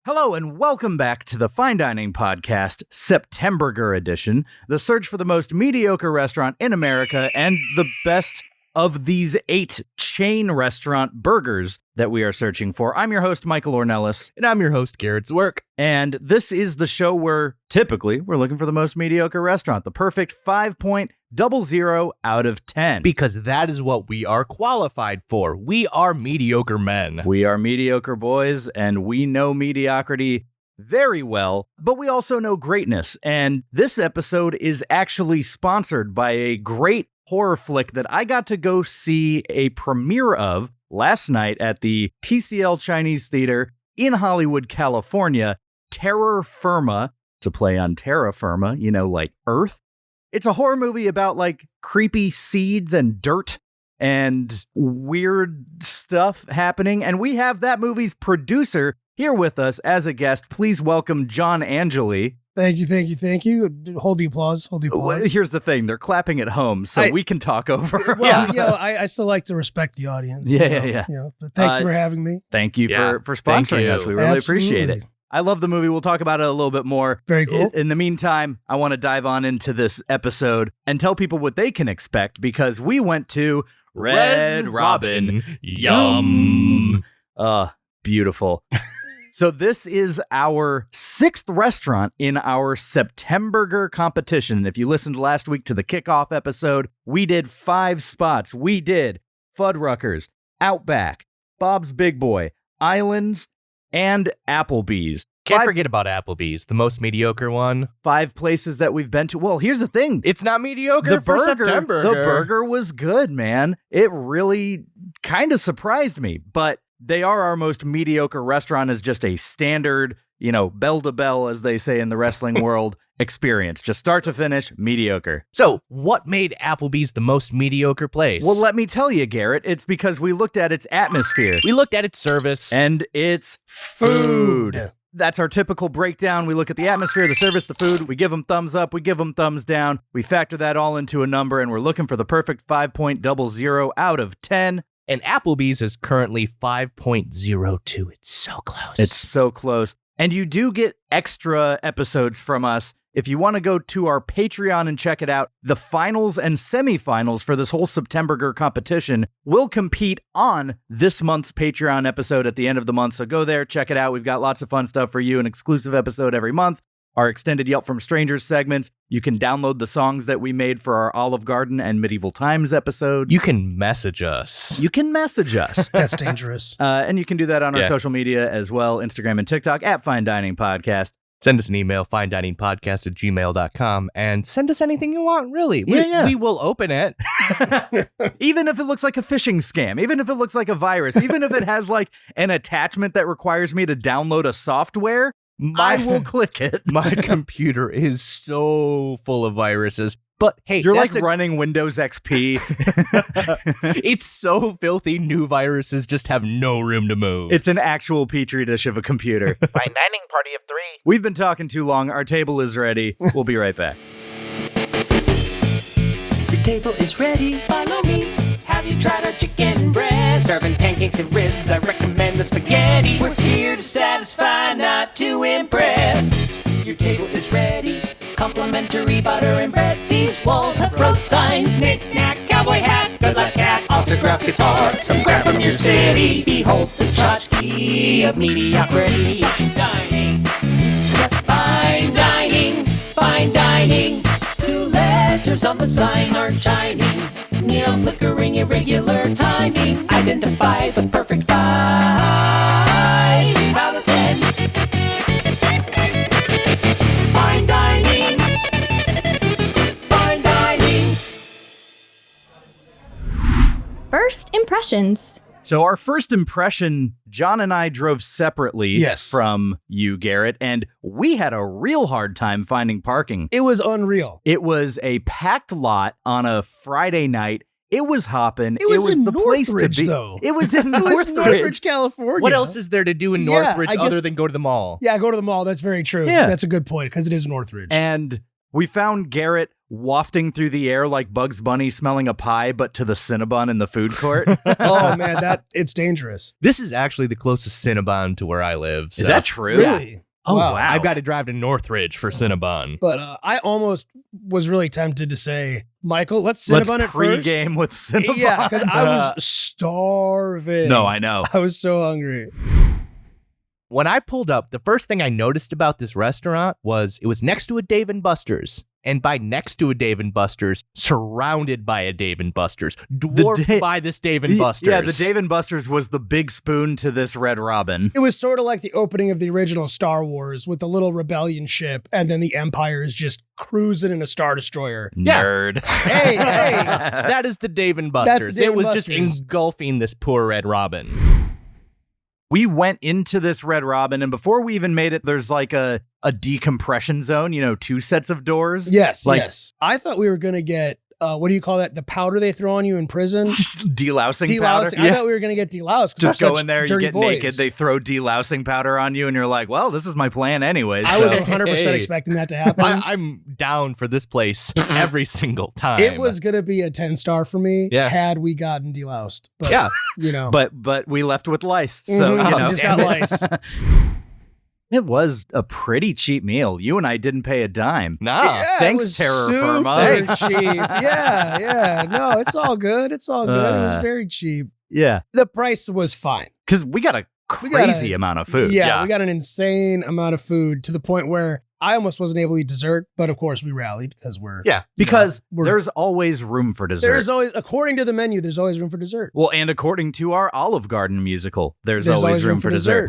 Hello and welcome back to the Fine Dining Podcast, Septemburger edition, the search for the most mediocre restaurant in America and the best of these 8 chain restaurant burgers that we are searching for. I'm your host, Michael Ornelas. And I'm your host, Garrett Zwerk. And this is the show where, typically, we're looking for the most mediocre restaurant, the perfect 5.00 out of 10. Because that is what we are qualified for. We are mediocre men. We are mediocre boys, and we know mediocrity very well, but we also know greatness. And this episode is actually sponsored by a great horror flick that I got to go see a premiere of last night at the TCL Chinese Theater in Hollywood, California, Terror Firma, to play on terra firma, you know, like Earth. It's a horror movie about like creepy seeds and dirt and weird stuff happening. And we have that movie's producer here with us as a guest. Please welcome John Angeli. Thank you. Hold the applause. Well, here's the thing. They're clapping at home, so we can talk over. Well, I still like to respect the audience. Yeah. But thank you for having me. Thank you for sponsoring us. We really appreciate it. I love the movie. We'll talk about it a little bit more. Very cool. In the meantime, I want to dive on into this episode and tell people what they can expect, because we went to Red Robin. Yum. Beautiful. So this is our 6th restaurant in our Septemburger competition. If you listened last week to the kickoff episode, we did 5 spots. We did Fuddruckers, Outback, Bob's Big Boy, Islands, and Applebee's. Can't forget about Applebee's, the most mediocre one. 5 places that we've been to. Well, here's the thing. It's not mediocre for Septemburger. The burger was good, man. It really kind of surprised me, but they are our most mediocre restaurant as just a standard, bell to bell, as they say in the wrestling world, experience. Just start to finish, mediocre. So, what made Applebee's the most mediocre place? Well, let me tell you, Garrett, it's because we looked at its atmosphere. We looked at its service. And its food. That's our typical breakdown. We look at the atmosphere, the service, the food. We give them thumbs up. We give them thumbs down. We factor that all into a number, and we're looking for the perfect 5.00 out of 10. And Applebee's is currently 5.02. It's so close. It's so close. And you do get extra episodes from us. If you want to go to our Patreon and check it out, the finals and semifinals for this whole Septemburger competition will compete on this month's Patreon episode at the end of the month. So go there, check it out. We've got lots of fun stuff for you, an exclusive episode every month. Our extended Yelp from Strangers segments. You can download the songs that we made for our Olive Garden and Medieval Times episode. You can message us. That's dangerous. And you can do that on our social media as well, Instagram and TikTok at Fine Dining Podcast. Send us an email, finediningpodcast@gmail.com, and send us anything you want, really. We will open it. Even if it looks like a phishing scam, even if it looks like a virus, even if it has like an attachment that requires me to download a software, I will click it. My computer is so full of viruses. But hey, you're like running Windows XP. It's so filthy, new viruses just have no room to move. It's an actual petri dish of a computer. Fine dining party of 3. We've been talking too long. Our table is ready. We'll be right back. Your table is ready, follow me. Have you tried our chicken breast? Serving pancakes and ribs, I recommend the spaghetti. We're here to satisfy, not to impress. Your table is ready, complimentary butter and bread. These walls have road signs, knick-knack, cowboy hat, good luck cat, autographed guitar, some crap from your city. Behold the tchotchke of mediocrity. Fine dining, just fine dining, fine dining. 2 letters on the sign are shining. Neon flickering, irregular timing. Identify the perfect 5 out of 10. Fine dining. Fine dining. First impressions. So our first impression, John and I drove separately from you, Garrett, and we had a real hard time finding parking. It was unreal. It was a packed lot on a Friday night. It was hopping. It was in the Northridge, place to be. though. It was in Northridge, California. What else is there to do in Northridge other than go to the mall? Yeah, go to the mall. That's very true. Yeah. That's a good point, because it is Northridge. And we found Garrett wafting through the air like Bugs Bunny smelling a pie, but to the Cinnabon in the food court. Oh man, it's dangerous. This is actually the closest Cinnabon to where I live. So. Is that true? Really? Oh, wow. I've got to drive to Northridge for Cinnabon. But I almost was really tempted to say, Michael, let's Cinnabon it first. Pre-game with Cinnabon. Yeah, because I was starving. No, I know. I was so hungry. When I pulled up, the first thing I noticed about this restaurant was it was next to a Dave & Buster's. And by next to a Dave & Buster's, surrounded by a Dave & Buster's, dwarfed by this Dave & Buster's. Yeah, the Dave & Buster's was the big spoon to this Red Robin. It was sort of like the opening of the original Star Wars with the little rebellion ship, and then the Empire is just cruising in a Star Destroyer. Nerd. Hey, that is the Dave & Buster's. Dave it was Buster's. just engulfing this poor Red Robin. We went into this Red Robin, and before we even made it, there's like a decompression zone, 2 sets of doors. Yes. I thought we were going to get, what do you call that? The powder they throw on you in prison? Delousing powder. I thought we were going to get deloused. Just go in there, you get boys. naked, they throw delousing powder on you, and you're like, well, this is my plan anyways. I was 100% expecting that to happen. I'm down for this place every single time. It was going to be a 10-star for me had we gotten deloused. But, yeah. But we left with lice. So, just got lice. It was a pretty cheap meal. You and I didn't pay a dime. No. Yeah, Thanks, Terror Firma. Very cheap. Yeah. No, it's all good. It was very cheap. Yeah. The price was fine. Because we got a crazy amount of food. Yeah, we got an insane amount of food to the point where I almost wasn't able to eat dessert, but of course we rallied because there's always room for dessert. There's always, according to the menu, there's always room for dessert. Well, and according to our Olive Garden musical, there's always room for dessert.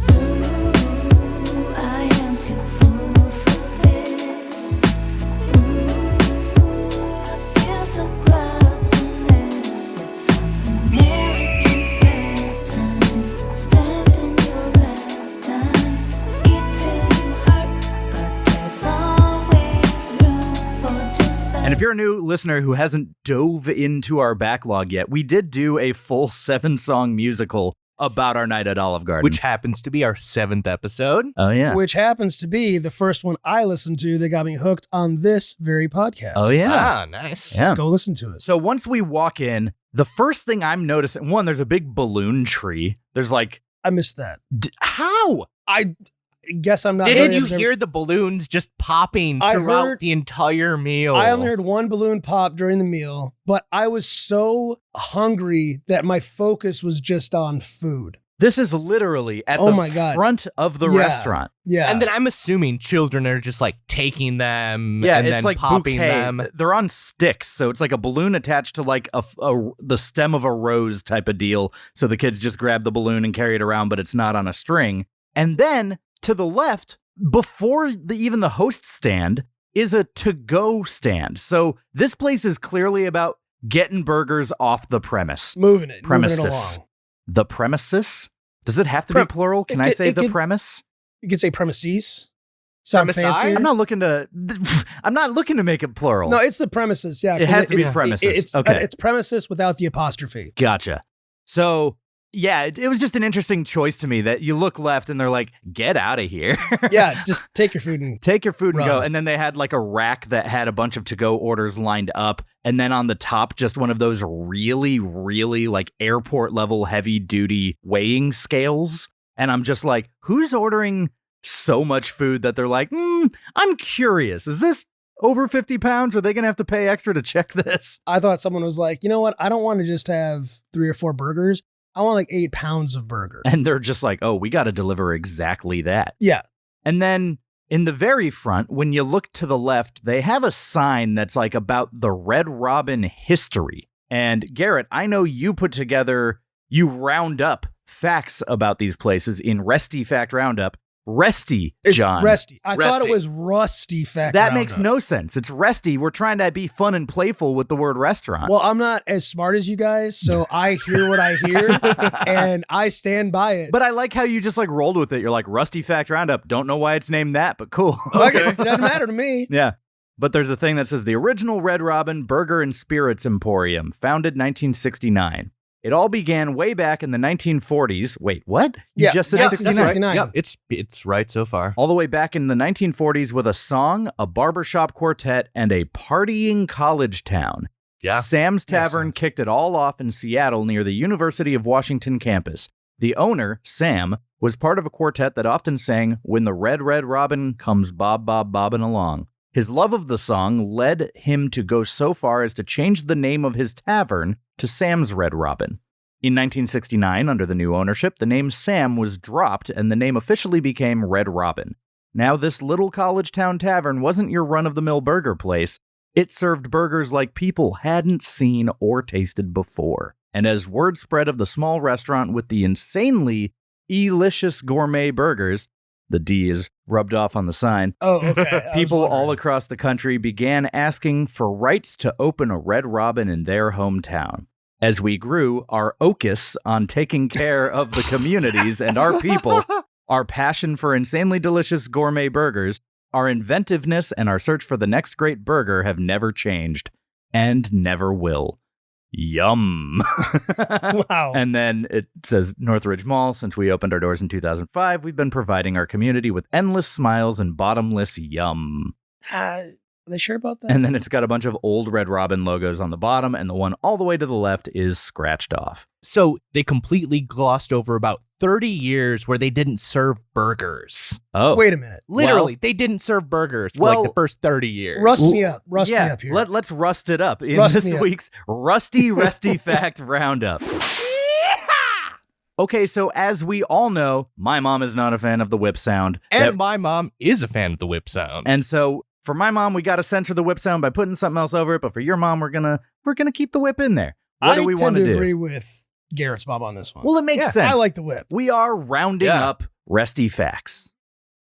And if you're a new listener who hasn't dove into our backlog yet, we did do a full 7-song musical about our night at Olive Garden. Which happens to be our 7th episode. Oh, yeah. Which happens to be the first one I listened to that got me hooked on this very podcast. Oh, yeah. Ah, nice. Yeah. Go listen to it. So once we walk in, the first thing I'm noticing, one, there's a big balloon tree. There's like... I missed that. How? I guess I'm not... Did you hear the balloons just popping throughout the entire meal? I only heard one balloon pop during the meal, but I was so hungry that my focus was just on food. This is literally at the front of the restaurant. Yeah. And then I'm assuming children are just like taking them and it's then like popping bouquet. them. They're on sticks, so it's like a balloon attached to like the stem of a rose type of deal. So the kids just grab the balloon and carry it around, but it's not on a string. And then to the left, before even the host stand, is a to-go stand. So this place is clearly about getting burgers off the premise. Moving it along. The premises? Does it have to be plural? Can I say the premise? You could say premises. Sound fancier. I'm not looking to make it plural. No, it's the premises. Yeah, it has to be premises. It's premises without the apostrophe. Gotcha. So yeah, it was just an interesting choice to me that you look left and they're like, get out of here. Yeah, just take your food and go. And then they had like a rack that had a bunch of to-go orders lined up. And then on the top, just one of those really, really like airport level heavy duty weighing scales. And I'm just like, who's ordering so much food that they're like, I'm curious. Is this over 50 pounds? Are they going to have to pay extra to check this? I thought someone was like, you know what? I don't want to just have 3 or 4 burgers. I want like 8 pounds of burger. And they're just like, oh, we got to deliver exactly that. Yeah. And then in the very front, when you look to the left, they have a sign that's like about the Red Robin history. And Garrett, I know you you round up facts about these places in Resty Fact Roundup. Resty, John. Resty. I thought it was Rusty Fact That Roundup. makes no sense. It's Resty. We're trying to be fun and playful with the word restaurant. Well, I'm not as smart as you guys, so I hear what I hear, and I stand by it. But I like how you just like rolled with it. You're like, Rusty Fact Roundup. Don't know why it's named that, but cool. Okay. It doesn't matter to me. Yeah. But there's a thing that says the original Red Robin Burger and Spirits Emporium, founded 1969. It all began way back in the 1940s. Wait, what? You just said 1969. Yeah, it's right so far. All the way back in the 1940s with a song, a barbershop quartet, and a partying college town. Yeah. Sam's Tavern sense. kicked it all off in Seattle near the University of Washington campus. The owner, Sam, was part of a quartet that often sang When the Red, Red Robin Comes Bob, Bob, Bobbin' Along. His love of the song led him to go so far as to change the name of his tavern to Sam's Red Robin. In 1969, under the new ownership, the name Sam was dropped and the name officially became Red Robin. Now, this little college town tavern wasn't your run-of-the-mill burger place. It served burgers like people hadn't seen or tasted before. And as word spread of the small restaurant with the insanely delicious gourmet burgers, the D is rubbed off on the sign, Oh, okay. people all across the country began asking for rights to open a Red Robin in their hometown. As we grew, our focus on taking care of the communities and our people, our passion for insanely delicious gourmet burgers, our inventiveness and our search for the next great burger have never changed and never will. Yum. Wow. And then it says Northridge Mall. Since we opened our doors in 2005, we've been providing our community with endless smiles and bottomless yum. Are they sure about that? And then it's got a bunch of old Red Robin logos on the bottom, and the one all the way to the left is scratched off. So they completely glossed over about 30 years where they didn't serve burgers. Oh. Wait a minute. Literally, they didn't serve burgers for like the first 30 years. Rust me up. Rust me up here. Let's rust it up in Rust this me up. week's Rusty Fact Roundup. Okay, so as we all know, my mom is not a fan of the whip sound. And my mom is a fan of the whip sound. And so for my mom, we got to censor the whip sound by putting something else over it. But for your mom, we're gonna keep the whip in there. What do we want to do? I agree with Garrett's Bob on this one. Well, it makes sense. I like the whip. We are rounding up Rusty Facts.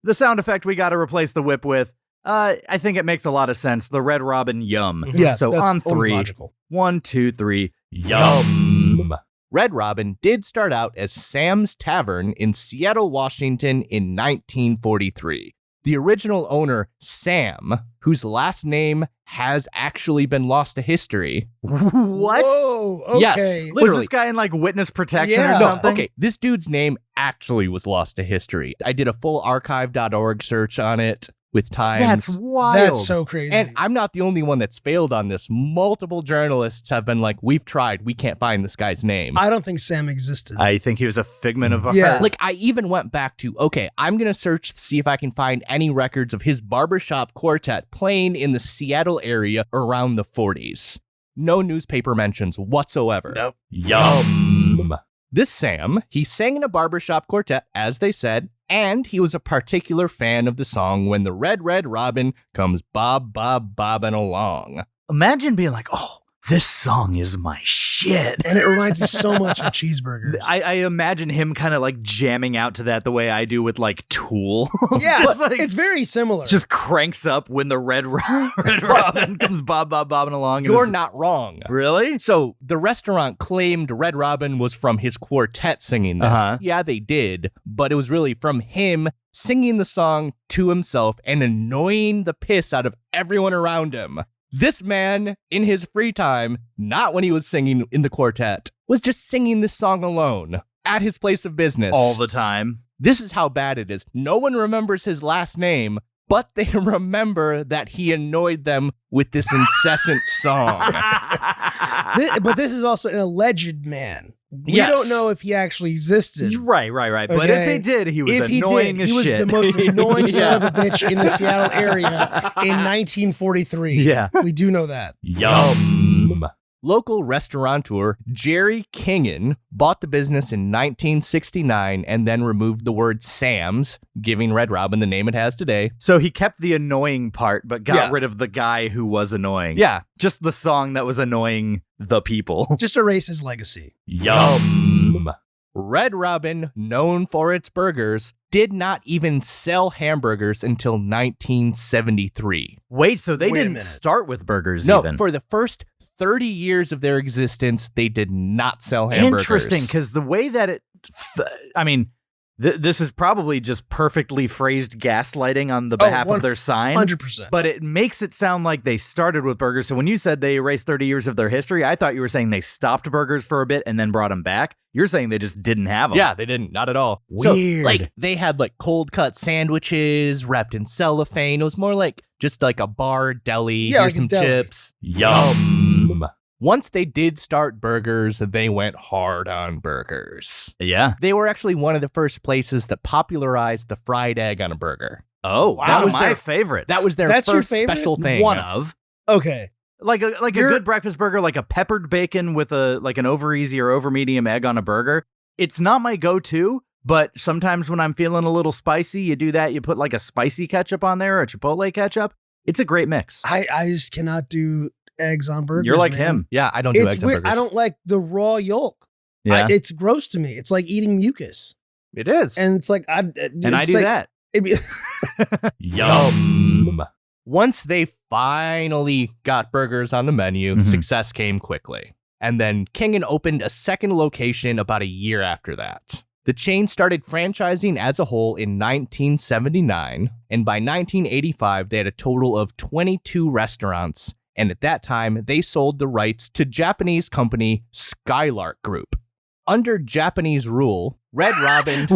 The sound effect we got to replace the whip with, I think it makes a lot of sense. The Red Robin yum. Yeah, So that's on only 3, logical. 1, 2, 3, yum. Red Robin did start out as Sam's Tavern in Seattle, Washington in 1943. The original owner, Sam, whose last name has actually been lost to history. What? Whoa, okay. Yes, Was literally. this guy in like witness protection Yeah. or No, something? Okay, this dude's name actually was lost to history. I did a full archive.org search on it with times. That's wild. That's so crazy. And I'm not the only one that's failed on this. Multiple journalists have been like, we've tried. We can't find this guy's name. I don't think Sam existed. I think he was a figment of Yeah. art. Like, I even went back to, okay, I'm going to search to see if I can find any records of his barbershop quartet playing in the Seattle area around the 40s. No newspaper mentions whatsoever. Nope. Yum. This Sam, he sang in a barbershop quartet, as they said, and he was a particular fan of the song When the Red, Red Robin Comes Bob, Bob, Bobbin' Along. Imagine being like, oh, this song is my shit. And it reminds me so much of cheeseburgers. I imagine him kind of like jamming out to that the way I do with like Tool. Yeah, Just, like, it's very similar. just cranks up when the Red Robin comes bobbing along. and You're it's- not wrong. Really? So the restaurant claimed Red Robin was from his quartet singing this. Uh-huh. Yeah, they did, but it was really from him singing the song to himself and annoying the piss out of everyone around him. This man, in his free time, not when he was singing in the quartet, was just singing this song alone at his place of business. All the time. This is how bad it is. No one remembers his last name, but they remember that he annoyed them with this incessant song. But this is also an alleged man. We Yes. don't know if he actually existed. Right. But if Okay. he did, he was If he annoying did, as he was shit. the most annoying son of a Yeah. bitch in the Seattle area in 1943. Yeah. We do know that. Yum. Local restaurateur Jerry Kingen bought the business in 1969 and then removed the word Sam's, giving Red Robin the name it has today. So he kept the annoying part, but got Yeah. rid of the guy who was annoying. Yeah. Just the song that was annoying the people. Just erase his legacy. Yum. Red Robin, known for its burgers, did not even sell hamburgers until 1973. Wait, so they Wait a didn't minute. start with burgers No, even? for the first 30 years of their existence, they did not sell hamburgers. Interesting, because the way that This is probably just perfectly phrased gaslighting on the behalf of their sign. 100%. But it makes it sound like they started with burgers. So when you said they erased 30 years of their history, I thought you were saying they stopped burgers for a bit and then brought them back. You're saying they just didn't have them. Yeah, they didn't. Not at all. Weird. So, like, they had, like, cold cut sandwiches wrapped in cellophane. It was more like just like a bar deli. Yeah, Here's like a some deli. chips. Yum. Once they did start burgers, they went hard on burgers. Yeah. They were actually one of the first places that popularized the fried egg on a burger. Oh, wow. That was my their- favorite. That was their That's your first favorite? special thing. one of. Okay. Like a good breakfast burger, like a peppered bacon with an over easy or over medium egg on a burger. It's not my go-to, but sometimes when I'm feeling a little spicy, you do that. You put like a spicy ketchup on there or a Chipotle ketchup. It's a great mix. I just cannot do eggs on burgers. You're like man. him. Yeah, I don't do It's eggs on weird. burgers. I don't like the raw yolk. Yeah. It's gross to me. It's like eating mucus. It is. And it's like, and I do that. Yum. Once they finally got burgers on the menu, Mhm. success came quickly. And then Kingen opened a second location about a year after that. The chain started franchising as a whole in 1979, and by 1985, they had a total of 22 restaurants. And at that time, they sold the rights to Japanese company Skylark Group. Under Japanese rule, Red Robin...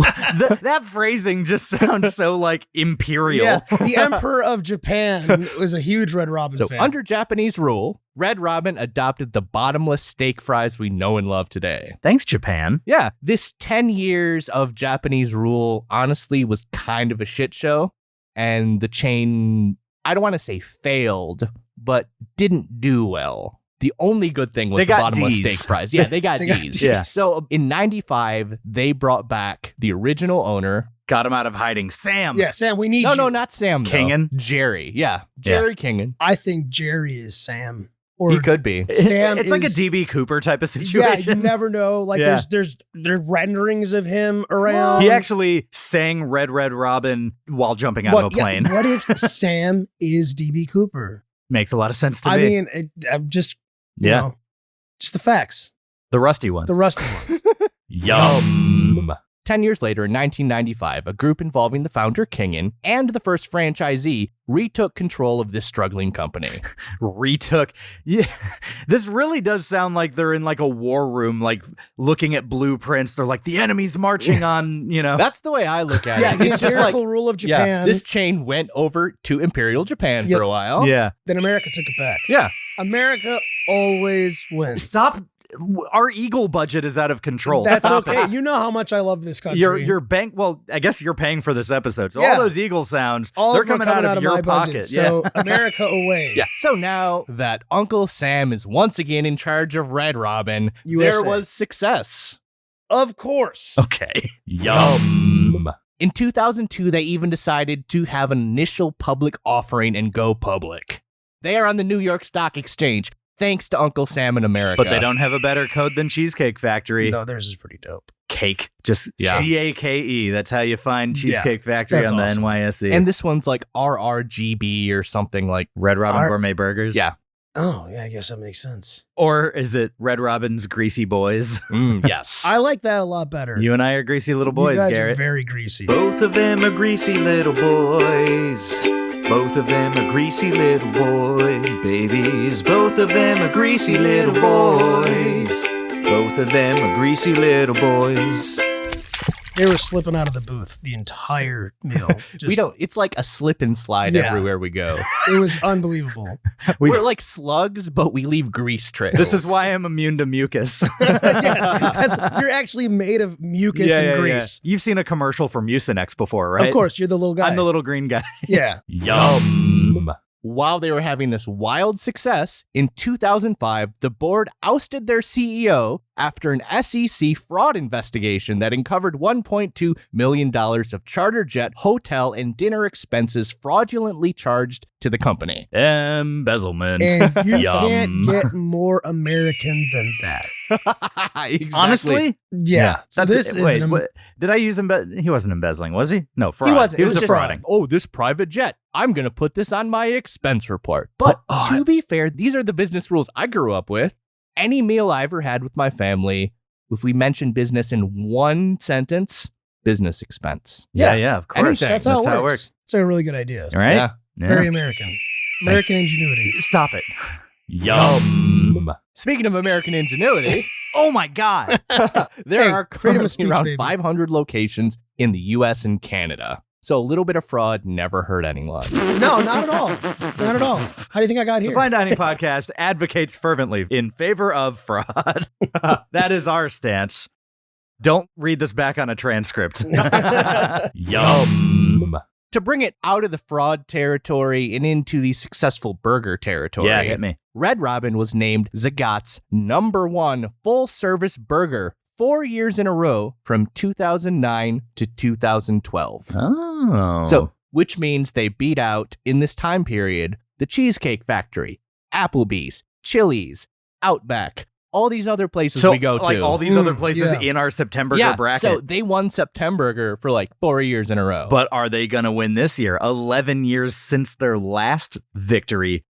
That phrasing just sounds so like imperial. Yeah, the Emperor of Japan was a huge Red Robin So fan. under Japanese rule, Red Robin adopted the bottomless steak fries we know and love today. Thanks, Japan. Yeah, this 10 years of Japanese rule honestly was kind of a shit show. And the chain, I don't want to say failed, but didn't do well. The only good thing was They the got bottomless Ds. steak fries. Yeah, they got They got Ds. Ds. Yeah. So in 95, they brought back the original owner. Got him out of hiding. Sam. Yeah, Sam, we need you. No, not Sam, though. Kingen? Jerry. Yeah, Jerry Kingen. I think Jerry is Sam. Or He could be. Sam It's like a is- DB Cooper type of Yeah, situation. you never know. Like Yeah. there's renderings of him around. He actually sang Red Robin while jumping out of a plane. What if Sam is DB Cooper? Makes a lot of sense to I me. mean, I'm just you Yeah. know, just the facts, The rusty ones. the rusty ones. Yum. 10 years later, in 1995, a group involving the founder, Kingen, and the first franchisee retook control of this struggling company. Retook. Yeah. This really does sound like they're in like a war room, like looking at blueprints. They're like, the enemy's marching on, That's the way I look at Yeah, it. the It's just imperial like, rule of Japan. yeah, this chain went over to Imperial Japan Yep. for a while. Yeah. Then America took it back. Yeah. America always wins. Stop. Our Eagle budget is out of control. That's Stop okay. it. You know how much I love this country. Your bank. Well, I guess you're paying for this episode. So Yeah. all those Eagle sounds, All they're of them are coming out of your my pocket. budget. Yeah. So America away. Yeah. So now that Uncle Sam is once again in charge of Red Robin, USA. there was success. Of course. Okay. Yum. In 2002, they even decided to have an initial public offering and go public. They are on the New York Stock Exchange, thanks to Uncle Sam in America. But they don't have a better code than Cheesecake Factory. No, theirs is pretty dope. Cake. Just Yeah. CAKE. That's how you find Cheesecake Factory that's on awesome. the NYSE. And this one's like RRGB or something like. Red Robin Our- Gourmet Burgers. Yeah. Oh, yeah, I guess that makes sense. Or is it Red Robin's Greasy Boys? Yes. I like that a lot better. You and I are greasy little boys, you guys Garrett. are very greasy. Both of them are greasy little boys. Both of them are greasy little boy babies. Both of them are greasy little boys. Both of them are greasy little boys. They were slipping out of the booth the entire meal. we don't. It's like a slip and slide Yeah. everywhere we go. It was unbelievable. We're like slugs, but we leave grease trails. This is why I'm immune to mucus. You're actually made of mucus and grease. You've seen a commercial for Mucinex before, right? Of course, you're the little guy. I'm the little green guy. Yeah. Yum. While they were having this wild success, in 2005, the board ousted their CEO after an SEC fraud investigation that uncovered $1.2 million of charter jet, hotel, and dinner expenses fraudulently charged to the company. Embezzlement. And you Yum. can't get more American than that. Exactly. Honestly? Yeah. So That's this it. Wait, is what, did I use he wasn't embezzling, was he? No, fraud. He wasn't. He was just defrauding. Oh, this private jet. I'm going to put this on my expense report. But to be fair, these are the business rules I grew up with. Any meal I ever had with my family, if we mention business in one sentence, business expense. Yeah, of course. Anything. That's how it works. It's a really good idea. All right? Yeah. Very American. American ingenuity. Stop it. Yum. Speaking of American ingenuity, Oh my God. there Hey, are freedom of currently speech, around baby. 500 locations in the U.S. and Canada. So a little bit of fraud never hurt anyone. No, not at all. Not at all. How do you think I got The here? Fine Dining Podcast advocates fervently in favor of fraud. That is our stance. Don't read this back on a transcript. Yum. To bring it out of the fraud territory and into the successful burger territory, Yeah, hit me. Red Robin was named Zagat's #1 full-service burger 4 years in a row from 2009 to 2012. Oh. So, which means they beat out, in this time period, the Cheesecake Factory, Applebee's, Chili's, Outback, all these other places we go like to. all these other places yeah. in our Septemburger bracket. So they won Septemburger for like 4 years in a row. But are they going to win this year? 11 years since their last victory.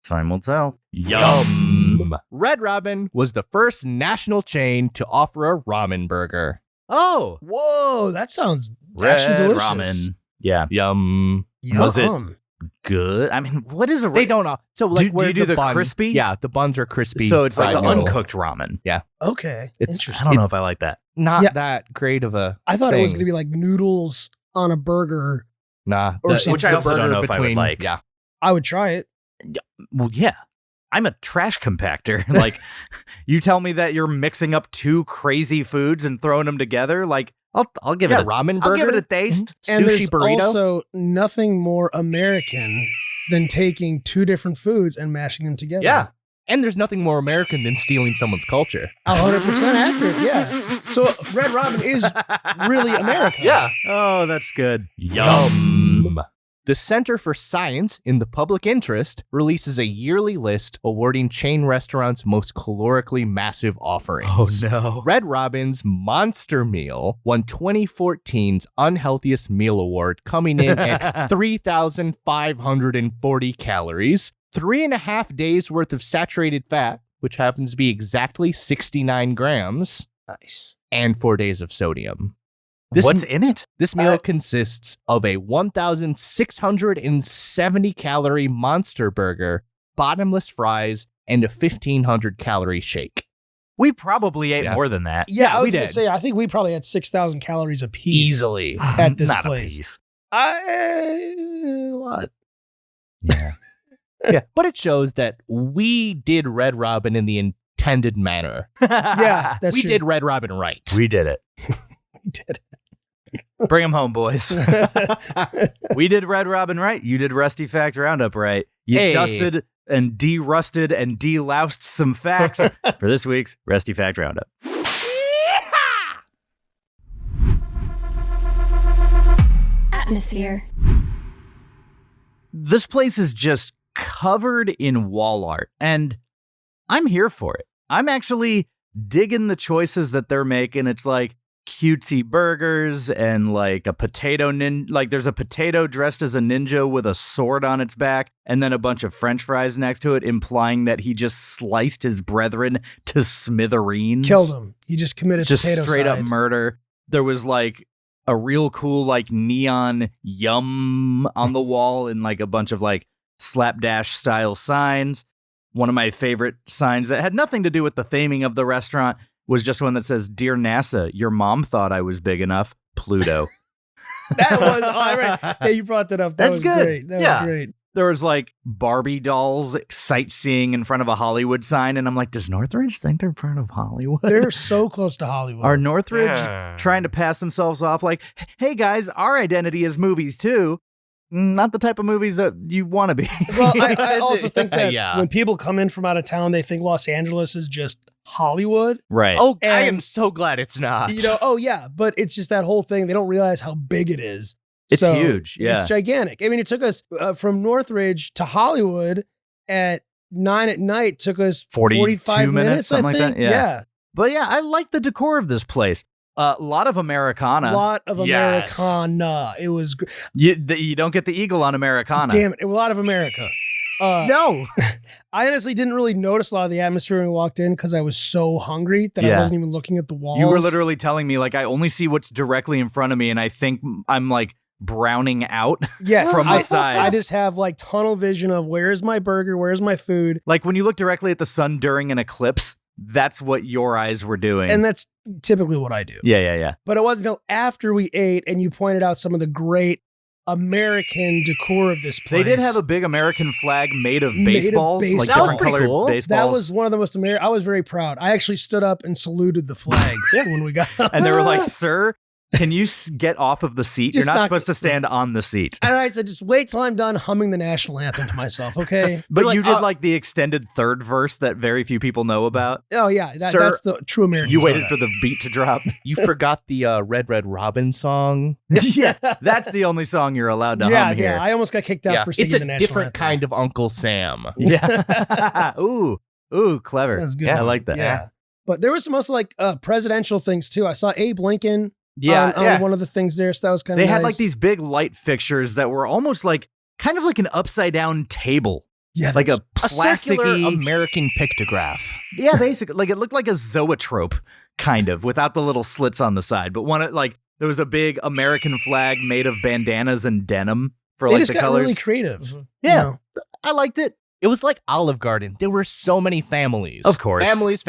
Time will tell. Yum. Red Robin was the first national chain to offer a ramen burger. Oh, Whoa, that sounds red actually delicious. ramen. Yeah, Yum. Was it- Yum. good. I mean, what is a They don't know. So like Do where you do the bun, crispy? Yeah, the buns are crispy. So it's like fried the noodle. uncooked ramen. Okay. It's- Interesting. I don't know if I like that. Not Yeah. that great of a I thought it was thing. going to be like noodles on a burger. Nah. Or the- something. it's Which I the also don't burger know if I would between- like. Yeah. I would try it. Well, yeah. I'm a trash compactor. Like, you tell me that you're mixing up two crazy foods and throwing them together. Like, I'll give Yeah, it. ramen I'll burger. give it a taste. And Sushi there's burrito. also nothing more American than taking two different foods and mashing them together. Yeah. And there's nothing more American than stealing someone's culture. 100% accurate. Yeah. So Red Robin is really American. Oh, that's good. Yum. The Center for Science in the Public Interest releases a yearly list awarding chain restaurants' most calorically massive offerings. Oh, no. Red Robin's Monster Meal won 2014's Unhealthiest Meal Award, coming in at 3,540 calories, 3.5 days worth of saturated fat, which happens to be exactly 69 grams, Nice. and 4 days of sodium. What's in it? This meal consists of a 1,670 calorie monster burger, bottomless fries, and a 1,500 calorie shake. We probably ate Yeah. more than that. Yeah, I we was going to did. say, I think we probably had 6,000 calories apiece. Easily. At this Not place. a piece. A lot. Yeah. Yeah, but it shows that we did Red Robin in the intended manner. Yeah, that's we true. did Red Robin right. We did it. We did. Bring them home, boys. We did Red Robin right. You did Rusty Fact Roundup right. You Hey. dusted and de-rusted and de-loused some facts for this week's Rusty Fact Roundup. Atmosphere. This place is just covered in wall art, and I'm here for it. I'm actually digging the choices that they're making. It's like cutesy burgers and like a potato like there's a potato dressed as a ninja with a sword on its back, and then a bunch of French fries next to it, implying that he just sliced his brethren to smithereens. Killed him. He just committed Just potato straight up side. murder. There was like a real cool like neon yum on the wall and like a bunch of like slapdash style signs. One of my favorite signs that had nothing to do with the theming of the restaurant was just one that says, "Dear NASA, your mom thought I was big enough. Pluto." That was all right. Hey, you brought that up. That That's was good. great. That Yeah. was great. There was like Barbie dolls sightseeing in front of a Hollywood sign, and I'm like, does Northridge think they're part of Hollywood? They're so close to Hollywood. Are Northridge trying to pass themselves off like, hey guys, our identity is movies too? Not the type of movies that you want to be. Well, I also think that Yeah. when people come in from out of town, they think Los Angeles is just Hollywood. Right. Oh, I am And- so glad it's not. You know, oh yeah, but it's just that whole thing. They don't realize how big it is. It's So, huge. Yeah. It's gigantic. I mean, it took us from Northridge to Hollywood at 9 at night. Took us 42 45 minutes, something I like think. that? Yeah. But yeah, I like the decor of this place. A lot of Americana. A lot of Yes. Americana. It was You don't get the eagle on Americana. damn it. A lot of America. No. I honestly didn't really notice a lot of the atmosphere when we walked in because I was so hungry that I wasn't even looking at the walls. You were literally telling me, like, I only see what's directly in front of me, and I think I'm, like, browning out from the side. I just have, like, tunnel vision of where's my burger, where's my food. Like, when you look directly at the sun during an eclipse, that's what your eyes were doing. And that's typically what I do. Yeah. But it wasn't until after we ate and you pointed out some of the great American decor of this place. They did have a big American flag made of baseballs. Like That was different pretty colored cool. baseballs. That was one of the most American. I was very proud. I actually stood up and saluted the flag when we got up. And they were like, sir, can you get off of the seat? Just You're not not- supposed to stand on the seat. And I said, just wait till I'm done humming the national anthem to myself, okay? But Like, you did like the extended third verse that very few people know about. Oh, yeah. Sir, That's the true American. You waited for the beat to drop. You forgot the Red Red Robin song. Yeah, that's the only song you're allowed to hum here. I almost got kicked out for singing It's the a national different anthem. kind of Uncle Sam. Yeah. Ooh, clever. That was good. I like that. Yeah. But there was some also like presidential things too. I saw Abe Lincoln on one of the things there, so that was kind of They nice. had like these big light fixtures that were almost like kind of like an upside down table. Yeah, Like a A circular plasticky. American pictograph. Yeah, basically. Like it looked like a zoetrope, kind of, without the little slits on the side. But one, like, there was a big American flag made of bandanas and denim for they like just the got colors. really creative. Yeah. You know? I liked it. It was like Olive Garden. There were so many families. Of course. Families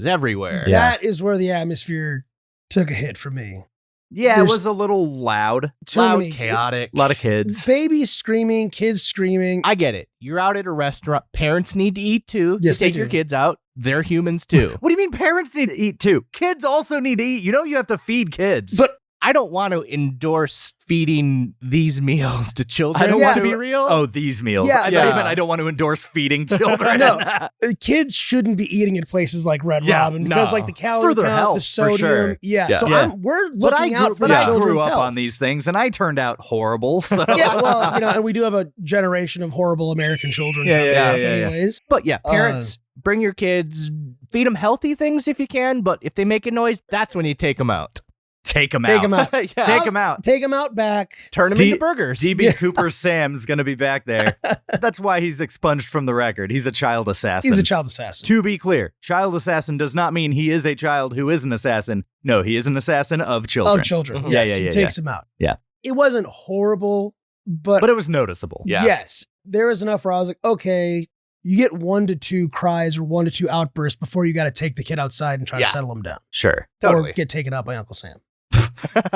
everywhere. Yeah. That is where the atmosphere took a hit for me. Yeah, There's- it was a little loud. Too Loud, many chaotic. A lot of kids. babies screaming, kids screaming. I get it. You're out at a restaurant. Parents need to eat too. Yes, you they take your do. kids out. They're humans too. What do you mean parents need to eat too? Kids also need to eat. You know you have to feed kids. But I don't want to endorse feeding these meals to children. I don't want to be real. Oh, these meals. Yeah, I thought yeah. you meant I don't want to endorse feeding children. No. Kids shouldn't be eating at places like Red Yeah, Robin because no. like the calorie For their count, health, the for sodium. sure. Yeah. Yeah. So Yeah. we're But looking out for but the I children's grew up health. on these things and I turned out horrible. So Yeah, well, and we do have a generation of horrible American children. Yeah, coming up anyways. But yeah, parents, bring your kids, feed them healthy things if you can. But if they make a noise, that's when you take them out. take them Take out. 'em out. Yeah. Take them out. Take them out back. Turn them D- into burgers. DB Cooper Sam's going to be back there. That's why he's expunged from the record. He's a child assassin. He's a child assassin. To be clear, child assassin does not mean he is a child who is an assassin. No, he is an assassin of children. Of children. Mhm. Yes, Yeah, he yeah, takes them out. Yeah. It wasn't horrible, but But it was noticeable. Yeah. yes, there was enough where I was like, okay, you get 1 to 2 cries or 1 to 2 outbursts before you got to take the kid outside and try Yeah. to settle him down. Sure. Totally. Or get taken out by Uncle Sam.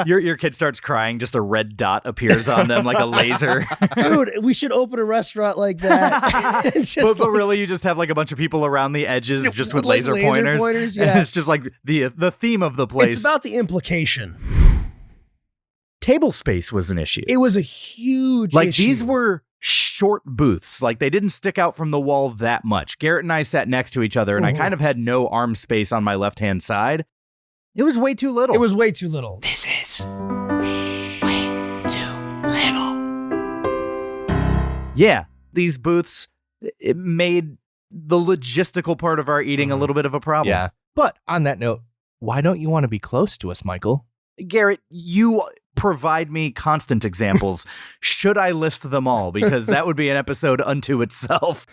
Your kid starts crying, just a red dot appears on them like a laser. Dude, we should open a restaurant like that. And just but like- really, you just have like a bunch of people around the edges just with like laser pointers. yeah. And it's just like the theme of the place. It's about the implication. Table space was an issue. It was a huge Like issue. these were short booths. Like they didn't stick out from the wall that much. Garrett and I sat next to each other and I Mhm. kind of had no arm space on my left-hand side. It was way too little. It was way too little. This is way too little. Yeah, these booths, it made the logistical part of our eating a little bit of a problem. Yeah. But on that note, why don't you want to be close to us, Michael? Garrett, you provide me constant examples. Should I list them all? Because that would be an episode unto itself.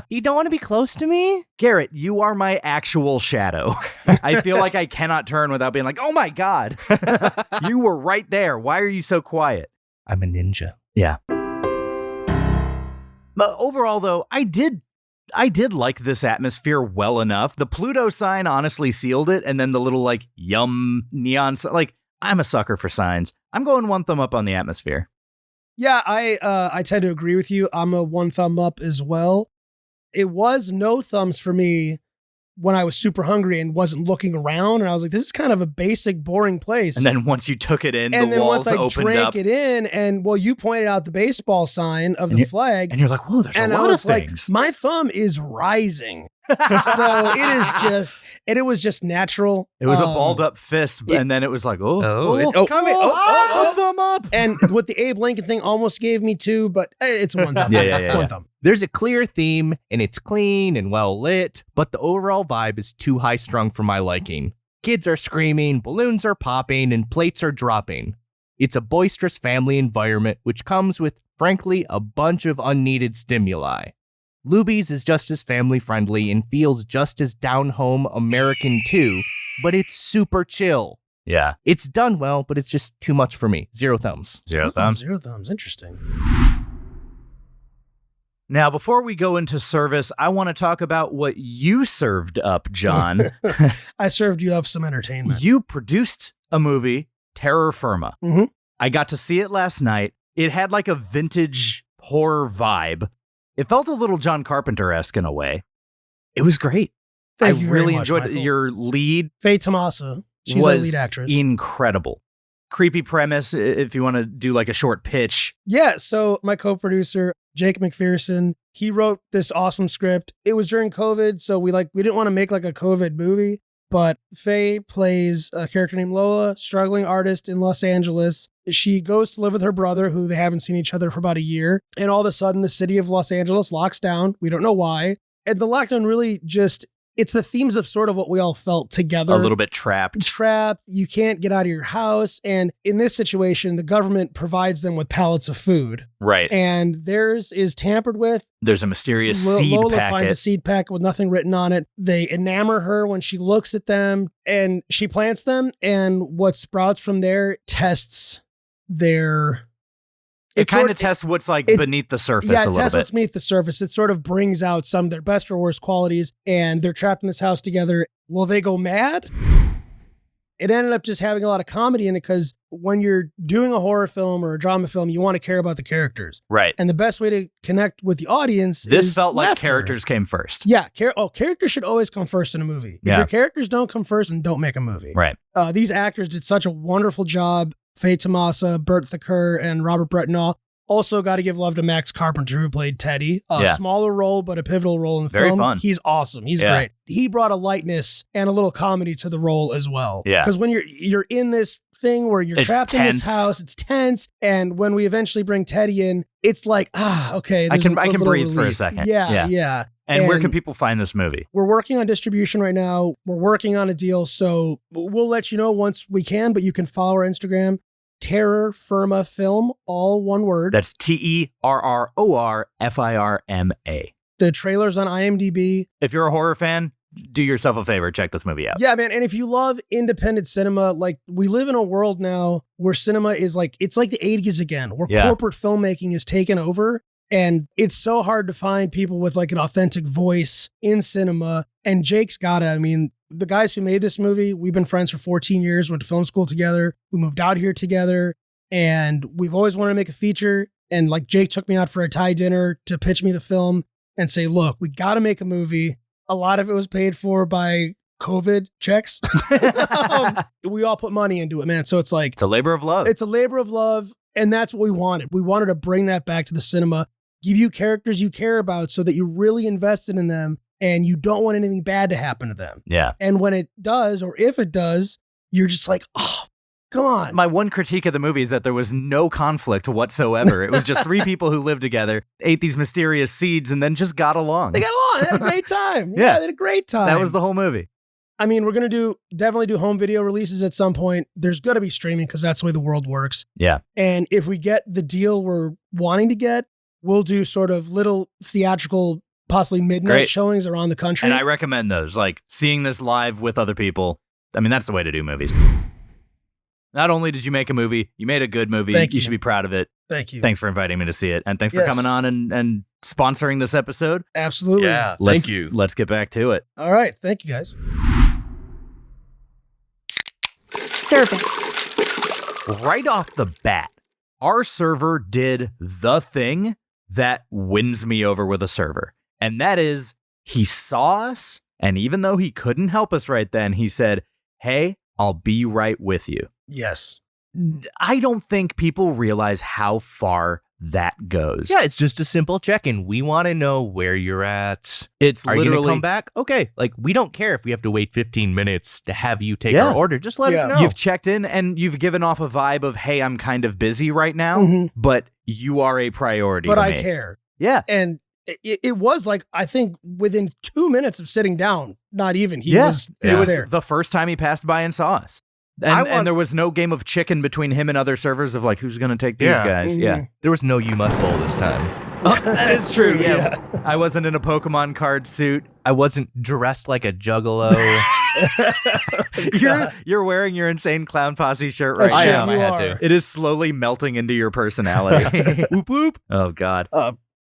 You don't want to be close to me? Garrett, you are my actual shadow. I feel like I cannot turn without being like, oh my God, you were right there. Why are you so quiet? I'm a ninja. Yeah. But overall, though, I did like this atmosphere well enough. The Pluto sign honestly sealed it. And then the little like yum neon, like I'm a sucker for signs. I'm going 1 thumb up on the atmosphere. Yeah, I tend to agree with you. I'm a 1 thumb up as well. It was no thumbs for me when I was super hungry and wasn't looking around. And I was like, this is kind of a basic, boring place. And then once you took it in, And the then walls once I opened drank up. it in, and well, you pointed out the baseball sign of And the you- flag. And you're like, whoa, there's And a I lot was of like, things. my thumb is rising. So it was just natural. It was a balled up fist, it- and then it was like, it's coming. Oh, a thumb up. And what the Abe Lincoln thing almost gave me 2, but it's 1 thumb. Yeah. One thumb. There's a clear theme and it's clean and well lit, but the overall vibe is too high strung for my liking. Kids are screaming, balloons are popping, and plates are dropping. It's a boisterous family environment which comes with frankly, a bunch of unneeded stimuli. Luby's is just as family-friendly and feels just as down-home American too, but it's super chill. Yeah. It's done well, but it's just too much for me. 0 thumbs. 0 thumbs. 0 thumbs. Interesting. Now, before we go into service, I want to talk about what you served up, John. I served you up some entertainment. You produced a movie, Terror Firma. Mm-hmm. I got to see it last night. It had like a vintage horror vibe. It felt a little John Carpenter-esque in a way. It was great. Thank you very really much, enjoyed Michael. it. Your lead Faye Tomasa. She's our was lead actress. incredible. Creepy premise, if you want to do like a short pitch. Yeah, so my co-producer, Jake McPherson, he wrote this awesome script. It was during COVID, so we didn't want to make like a COVID movie, but Faye plays a character named Lola, struggling artist in Los Angeles. She goes to live with her brother, who they haven't seen each other for about a year, and all of a sudden the city of Los Angeles locks down. We don't know why. And the lockdown really it's the themes of sort of what we all felt together. A little bit trapped. Trapped. You can't get out of your house. And in this situation, the government provides them with pallets of food. Right. And theirs is tampered with. There's a mysterious seed Lola packet. finds a seed packet with nothing written on it. They enamor her when she looks at them, and she plants them. And what sprouts from there tests their... It kind of tests what's beneath the surface a it little tests bit. what's beneath the surface. It sort of brings out some of their best or worst qualities, and they're trapped in this house together. Will they go mad? It ended up just having a lot of comedy in it, because when you're doing a horror film or a drama film, you want to care about the characters. Right. And the best way to connect with the audience This is felt like laughter. characters came first. Yeah. Characters should always come first in a movie. If Yeah. your characters don't come first, then don't make a movie. Right. These actors did such a wonderful job. Faye Tomasa, Bert Thacker, and Robert Bretenoff. Also got to give love to Max Carpenter, who played Teddy. A smaller role, but a pivotal role in the Very film. fun. He's awesome. He's great. He brought a lightness and a little comedy to the role as well. Yeah. Because when you're in this thing where you're It's trapped in this tense. house, it's tense. And when we eventually bring Teddy in, it's like, okay. I can little breathe for a relief. second. Yeah. And where can people find this movie? We're working on distribution right now. We're working on a deal, so we'll let you know once we can, but you can follow our Instagram, Terror Firma Film, all one word. That's TERRORFIRMA. The trailer's on IMDb. If you're a horror fan, do yourself a favor, check this movie out. Yeah, man. And if you love independent cinema, like we live in a world now where cinema is it's like the 80s again, where corporate filmmaking is taken over. And it's so hard to find people with like an authentic voice in cinema. And Jake's got it. I mean, the guys who made this movie, we've been friends for 14 years, went to film school together. We moved out here together, and we've always wanted to make a feature. And like Jake took me out for a Thai dinner to pitch me the film and say, look, we got to make a movie. A lot of it was paid for by COVID checks. We all put money into it, man. So it's like, It's a labor of love. it's a labor of love. And that's what we wanted. We wanted to bring that back to the cinema, give you characters you care about so that you're really invested in them and you don't want anything bad to happen to them. Yeah. And when it does, or if it does, you're just like, oh, come on. My one critique of the movie is that there was no conflict whatsoever. It was just 3 people who lived together, ate these mysterious seeds, and then just got along. They got along. They had a great time. Yeah. They had a great time. That was the whole movie. I mean, we're going to definitely do home video releases at some point. There's going to be streaming because that's the way the world works. Yeah. And if we get the deal we're wanting to get, we'll do sort of little theatrical, possibly midnight Great. showings around the country. And I recommend those, like seeing this live with other people. I mean, that's the way to do movies. Not only did you make a movie, you made a good movie. Thank You you. should be proud of it. Thank you. Thanks for inviting me to see it. And thanks for Yes. coming on and sponsoring this episode. Absolutely. Thank you. Let's get back to it. All right. Thank you, guys. Service. Right off the bat, our server did the thing that wins me over with a server. And that is, he saw us, and even though he couldn't help us right then, he said, hey, I'll be right with you. Yes. I don't think people realize how far that goes. Yeah, it's just a simple check-in. We want to know where you're at. It's Are you literally, going to come back? Okay. Like, we don't care if we have to wait 15 minutes to have you take Yeah. our order. Just let Yeah. us know. You've checked in and you've given off a vibe of, hey, I'm kind of busy right now, Mhm. but you are a priority But to I me. care. Yeah. And it was like, I think within 2 minutes of sitting down, not even, he Yeah. was It was there. the first time he passed by and saw us. And there was no game of chicken between him and other servers of like, who's going to take these guys? Mm-hmm. Yeah. There was no You Must Bowl this time. That is true. Yeah. I wasn't in a Pokemon card suit. I wasn't dressed like a juggalo. You're wearing your Insane Clown Posse shirt right That's true, now. I you had are. to. It is slowly melting into your personality. Whoop whoop. Oh, God.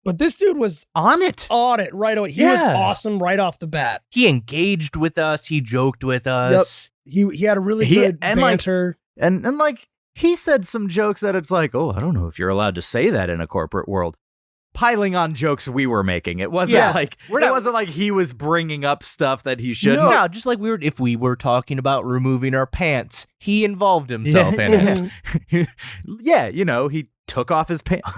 But this dude was On it. on it right away. He was Yeah. awesome right off the bat. He engaged with us. He joked with us. He had a really good and, like, banter. And like, he said some jokes that it's like, oh, I don't know if you're allowed to say that in a corporate world. Piling on jokes we were making. It wasn't like it wasn't like he was bringing up stuff that he shouldn't. No, just like if we were talking about removing our pants, he involved himself in it. Yeah, he took off his pants.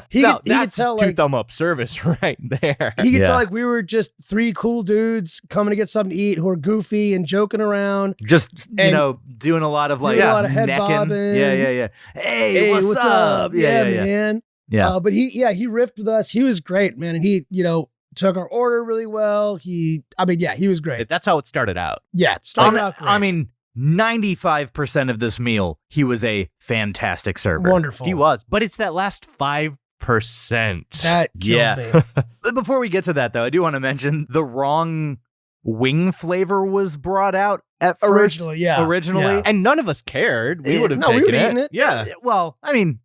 He could That's tell, two like, thumb up service right there. he could Yeah. tell like we were just three cool dudes coming to get something to eat who are goofy and joking around. Just, And doing a lot of like doing a lot of head necking. bobbing. Yeah. Hey, what's up? Yeah, man. Yeah. But he riffed with us. He was great, man. And he, took our order really well. He was great. That's how it started out. Yeah, it started out great. I mean, 95% of this meal, he was a fantastic server. Wonderful. He was, but it's that last 5%. That killed Yeah. me. But before we get to that, though, I do want to mention the wrong wing flavor was brought out at first. Originally, yeah. Originally. And none of us cared. We would have No, we taken were eating it. Yeah. Well, I mean,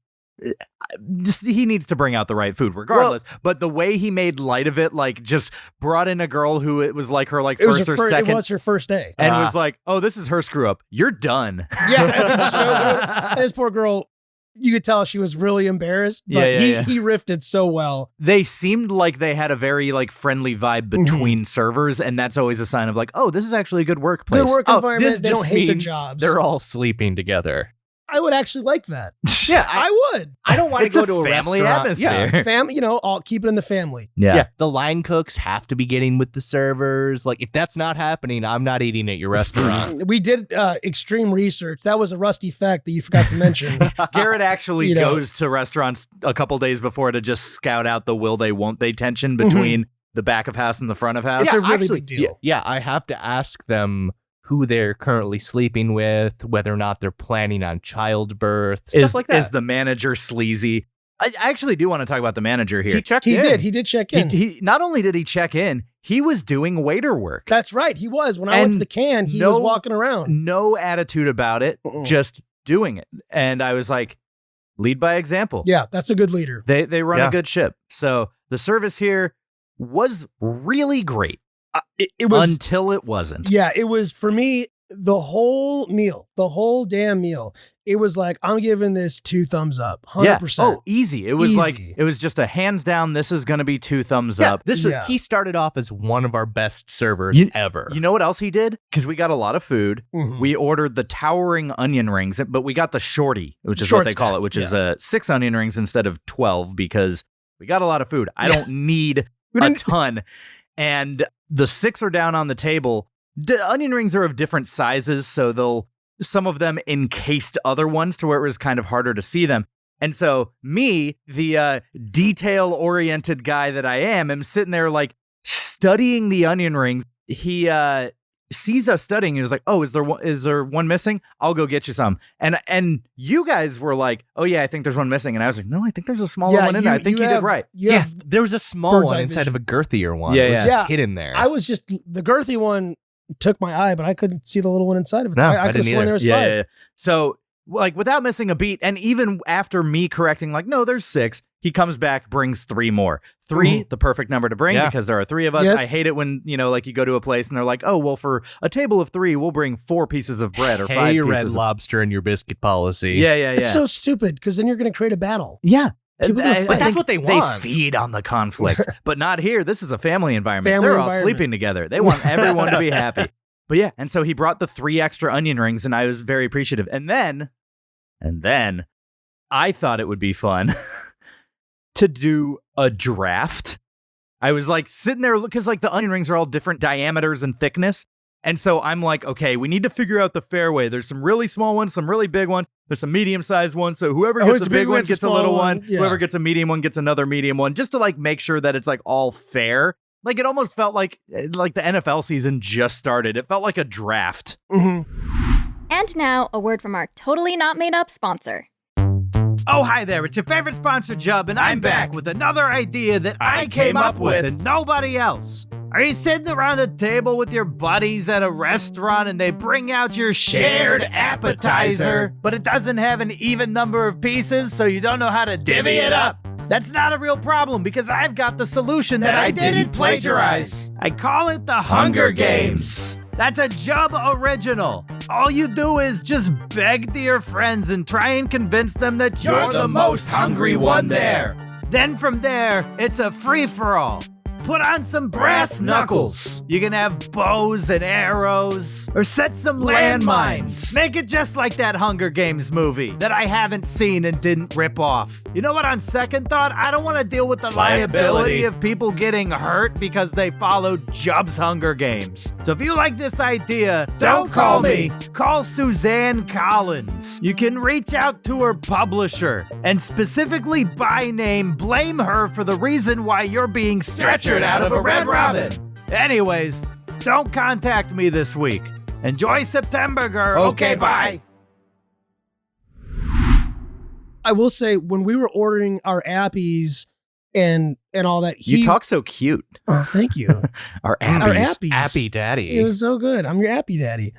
he needs to bring out the right food regardless. But the way he made light of it, like just brought in a girl who it was like her like It was first her or second. It was her first day. and was like, oh, this is her screw up. You're done. Yeah, it's so good. This poor girl, you could tell she was really embarrassed, but he riffed it so well. They seemed like they had a very like friendly vibe between servers, and that's always a sign of like, oh, this is actually a good workplace. Good work environment. This They don't just hate their means jobs. they're all sleeping together. I would actually like that. Yeah, I would. I don't want to It's go a to a family restaurant. atmosphere. Yeah, I'll keep it in the family. Yeah. The line cooks have to be getting with the servers. Like, if that's not happening, I'm not eating at your restaurant. We did extreme research. That was a rusty fact that you forgot to mention. Garrett actually You know. goes to restaurants a couple days before to just scout out the will they, won't they tension between the back of house and the front of house. It's a really big deal. Yeah, I have to ask them who they're currently sleeping with, whether or not they're planning on childbirth, stuff like that. Is the manager sleazy? I actually do want to talk about the manager here. He checked He in. did. He did check in. He not only did he check in, he was doing waiter work. That's right. He was. When I went to And the can, he was walking around. No attitude about it, just doing it. And I was like, lead by example. Yeah, that's a good leader. They run Yeah. a good ship. So the service here was really great It was until it wasn't. Yeah, it was for me the whole meal, the whole damn meal. It was like I'm giving this 2 thumbs up, 100%. Yeah. Oh, easy. It was Easy. like it was just a hands down. This is going to be 2 thumbs up. Yeah. He started off as one of our best servers ever. You know what else he did? Because we got a lot of food. Mhm. We ordered the towering onion rings, but we got the shorty, which is Short what they call stack, it, which is 6 onion rings instead of 12 because we got a lot of food. I don't need a ton. And the 6 are down on the table. The onion rings are of different sizes, so some of them encased other ones to where it was kind of harder to see them. And so me, the detail-oriented guy that I am sitting there like studying the onion rings. He sees us studying and was like, "Oh, is there one missing? I'll go get you some." And you guys were like, "Oh yeah, I think there's one missing." And I was like, "No, I think there's a smaller one in there. I think you did right." Yeah, there was a small bird's one eye inside vision. of a girthier one. Yeah, It was yeah. just Yeah. hidden there. I was just the girthy one took my eye, but I couldn't see the little one inside of it. No, So I I could have didn't sworn either. there was Yeah, 5. yeah, yeah. So like without missing a beat, and even after me correcting, like, no, there's 6, he comes back, brings 3 more. 3, the perfect number to bring Yeah. because there are 3 of us. Yes. I hate it when, like you go to a place and they're like, oh, well, for a table of 3, we'll bring 4 pieces of bread or 5 Hey, pieces Red of... Lobster and your biscuit policy. Yeah, yeah, yeah. It's so stupid because then you're going to create a battle. yeah. People do I fight. But that's think what they want. They feed on the conflict, but not here. This is a family environment. Family They're all environment. sleeping together. They want everyone to be happy. But yeah, and so he brought the 3 extra onion rings, and I was very appreciative. And then I thought it would be fun to do a draft. I was like sitting there because like the onion rings are all different diameters and thickness. And so I'm like, okay, we need to figure out the fairway. There's some really small ones, some really big ones. There's some medium-sized ones. So whoever Oh, gets it's a a big big one, one it's a gets a small little one. one. Yeah. Whoever gets a medium one gets another medium one, just to like make sure that it's like all fair. Like it almost felt like the NFL season just started. It felt like a draft. Mhm. And now, a word from our totally not made up sponsor. Oh, hi there. It's your favorite sponsor, Jub, and I'm back with another idea that I came up with and nobody else. Are you sitting around a table with your buddies at a restaurant and they bring out your shared appetizer, but it doesn't have an even number of pieces, so you don't know how to divvy it up? That's not a real problem because I've got the solution that I didn't plagiarize. I call it the Hunger Games. That's a Jub original. All you do is just beg to your friends and try and convince them that you're the most hungry one there. Then from there, it's a free-for-all. Put on some brass knuckles. You can have bows and arrows, or set some landmines. Make it just like that Hunger Games movie that I haven't seen and didn't rip off. You know what, on second thought, I don't want to deal with the liability of people getting hurt because they followed Jub's Hunger Games. So if you like this idea, don't call me. Call Suzanne Collins. You can reach out to her publisher and specifically by name blame her for the reason why you're being stretchered out of a Red Robin. Anyways, don't contact me this week. Enjoy Septemburger. Okay, bye. I will say, when we were ordering our appies and all that, You talk so cute. Oh, thank you. Our Our appies. appies. Appy Daddy. It was so good. I'm your appy daddy.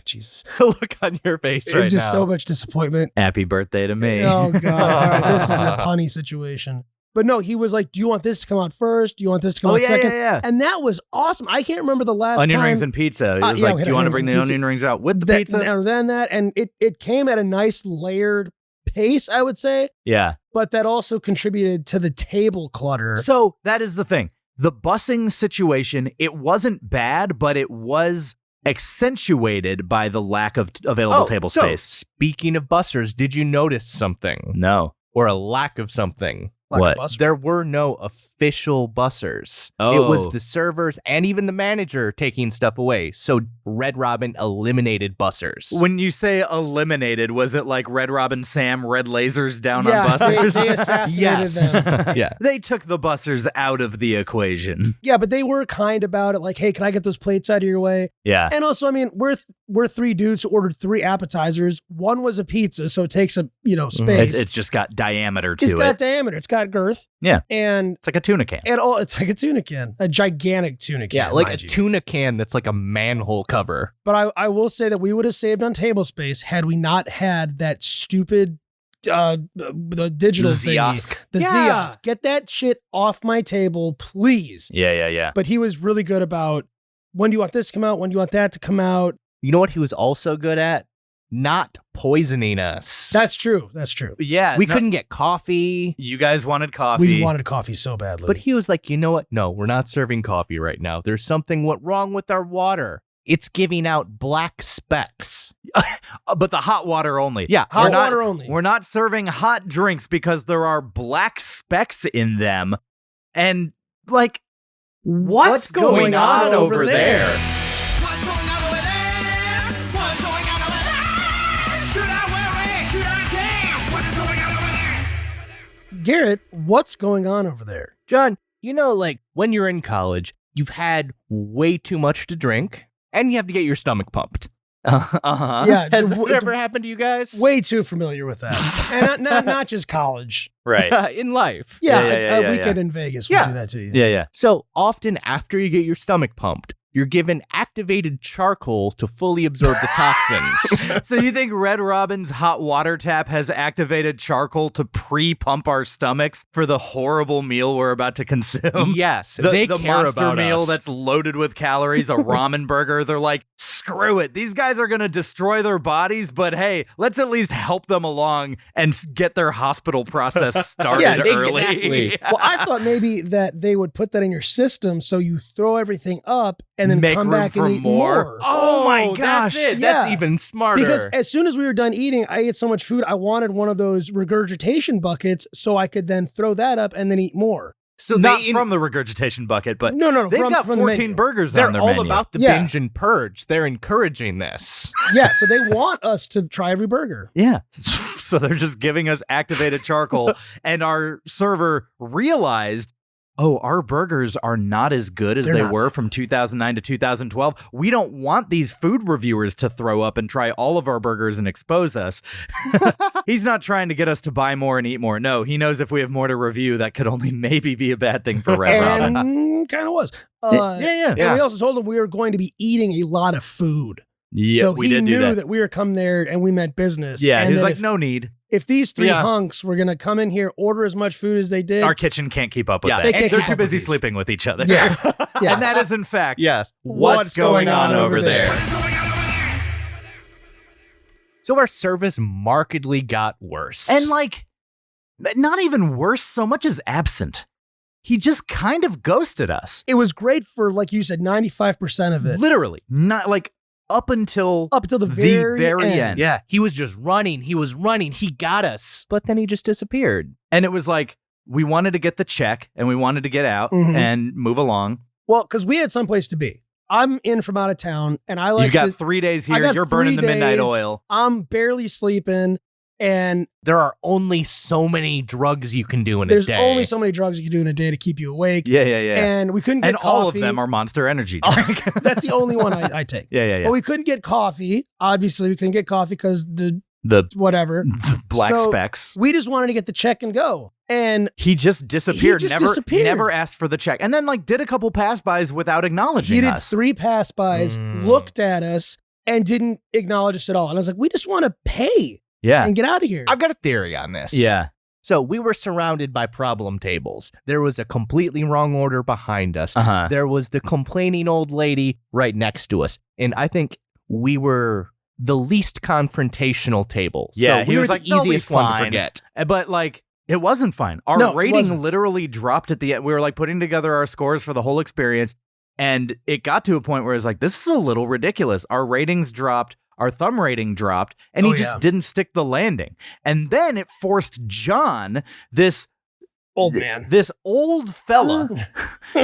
Jesus. The look on your face right Just now. so much disappointment. Happy birthday to me. Oh, God. All right, this is a punny situation. But no, he was like, do you want this to come out first? Do you want this to come out second? Yeah. And that was awesome. I can't remember the last Onion time. rings and pizza. It was yeah, like, we had do you want to onions bring and the pizza. onion rings out with the that, pizza? Or then that. And it came at a nice layered pace, I would say. Yeah. But that also contributed to the table clutter. So that is the thing. The busing situation, it wasn't bad, but it was accentuated by the lack of available table so, space. Speaking of bussers, did you notice something? No. Or a lack of something? Like What? a buster. There were no official bussers. Oh. It was the servers and even the manager taking stuff away. So Red Robin eliminated bussers. When you say eliminated, was it like Red Robin Sam red lasers down Yeah, on bussers? they assassinated Yes. them. Yeah. They took the bussers out of the equation. Yeah, but they were kind about it. Like, hey, can I get those plates out of your way? Yeah. And also, I mean, we're three dudes who ordered 3 appetizers. One was a pizza, so it takes a space. It's just got diameter to It's it. got diameter. It's got girth. Yeah. And It's like a tuna can. it's like a tuna can, a gigantic tuna can. Yeah, like a mind you. tuna can that's like a manhole cover. But I will say that we would have saved on table space had we not had that stupid the digital Ziosk. thingy. The Yeah. Ziosk. Get that shit off my table, please. Yeah. But he was really good about, when do you want this to come out? When do you want that to come out? You know what he was also good at? Not poisoning us. That's true. That's true. Yeah. we couldn't get coffee. You guys wanted coffee. We wanted coffee so badly. But he was like, you know what? No, we're not serving coffee right now. There's something went wrong with our water. It's giving out black specks. But the hot water only. Yeah, Hot we're not, water only. We're not serving hot drinks because there are black specks in them. And, like, what's going on over there? What's going on over there? What's going on over there? Should I worry? Should I care? What is going on over there? Garrett, what's going on over there? John, you know, like when you're in college, you've had way too much to drink and you have to get your stomach pumped. Uh-huh. Yeah, Has that ever happened to you guys? way too familiar with that. And not just college. Right. In life. Yeah, Yeah, a weekend in Vegas will Yeah. do that to you. Yeah. So often after you get your stomach pumped, you're given activated charcoal to fully absorb the toxins. So you think Red Robin's hot water tap has activated charcoal to pre-pump our stomachs for the horrible meal we're about to consume? Yes, The they the care monster about meal us. that's loaded with calories, a ramen burger. They're like, screw it. These guys are going to destroy their bodies, but hey, let's at least help them along and get their hospital process started Yeah, early. exactly. Well, I thought maybe that they would put that in your system so you throw everything up and then Make come room back for and eat more. more. Oh my That's gosh. it. Yeah. That's even smarter. Because as soon as we were done eating, I ate so much food, I wanted one of those regurgitation buckets so I could then throw that up and then eat more. so Not they from the regurgitation bucket, but No, they've got from the 14 menu. burgers they're on their all menu. about the Yeah. binge and purge. They're encouraging this. Yeah, so they want us to try every burger. Yeah. So they're just giving us activated charcoal, and our server realized oh, our burgers are not as good as they were from 2009 to 2012. We don't want these food reviewers to throw up and try all of our burgers and expose us. He's not trying to get us to buy more and eat more. No, he knows if we have more to review, that could only maybe be a bad thing for Red Robin. And kind of was. Yeah. And we also told him we were going to be eating a lot of food. Yeah, so we he did knew do that we were coming there and we meant business. Yeah, and he's that like, no need. If these three hunks were going to come in here, order as much food as they did. Our kitchen can't keep up with that. They can't They're keep too up with busy these. sleeping with each other. Yeah. And that is, in fact, what's going on over there? What is going on over there? So our service markedly got worse. And like, not even worse so much as absent. He just kind of ghosted us. It was great for, like you said, 95% of it. Literally. Not like up until the very end. Yeah, he was just running. He was running. He got us. But then he just disappeared. And it was like, we wanted to get the check and we wanted to get out and move along. Well, because we had someplace to be. I'm in from out of town, and I like You've got 3 days here. You're burning the midnight oil. I'm barely sleeping, and there are only so many drugs you can do in a there's day. only so many drugs you can do in a day to keep you awake. Yeah. And we couldn't get and coffee. all of them are Monster Energy drink. That's the only one I take. Yeah. But we couldn't get coffee. Obviously, we couldn't get coffee because the whatever. The black specks. We just wanted to get the check and go. And he just disappeared. He just disappeared. Never asked for the check. And then like did a couple pass-bys without acknowledging he did us. 3 pass-bys, looked at us, and didn't acknowledge us at all. And I was like, we just want to pay and get out of here. I've got a theory on this. Yeah. So we were surrounded by problem tables. There was a completely wrong order behind us. There was the complaining old lady right next to us. And I think we were the least confrontational table. Yeah, so he we was were like, the easiest "They'll be one to fine." forget. But like, it wasn't fine. Our No, it rating wasn't. literally dropped at the end. We were like putting together our scores for the whole experience. And it got to a point where it's like, this is a little ridiculous. Our ratings dropped. Our thumb rating dropped. And he just didn't stick the landing. And then it forced John, this old man, this old fella,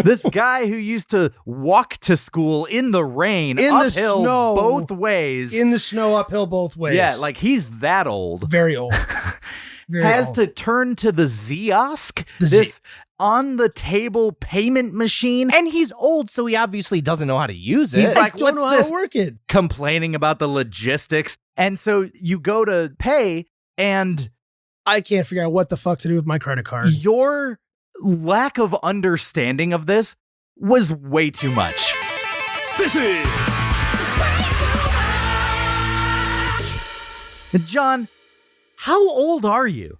this guy who used to walk to school in the rain, In the uphill snow. both ways. In the snow, uphill both ways. Yeah, like he's that old. Very old. Very has old. to turn to the Ziosk, this on-the-table payment machine. And he's old, so he obviously doesn't know how to use it. He's like, don't know what's how this? to work it. Complaining about the logistics. And so you go to pay, and I can't figure out what the fuck to do with my credit card. your lack of understanding of this was way too much. This is John, how old are you?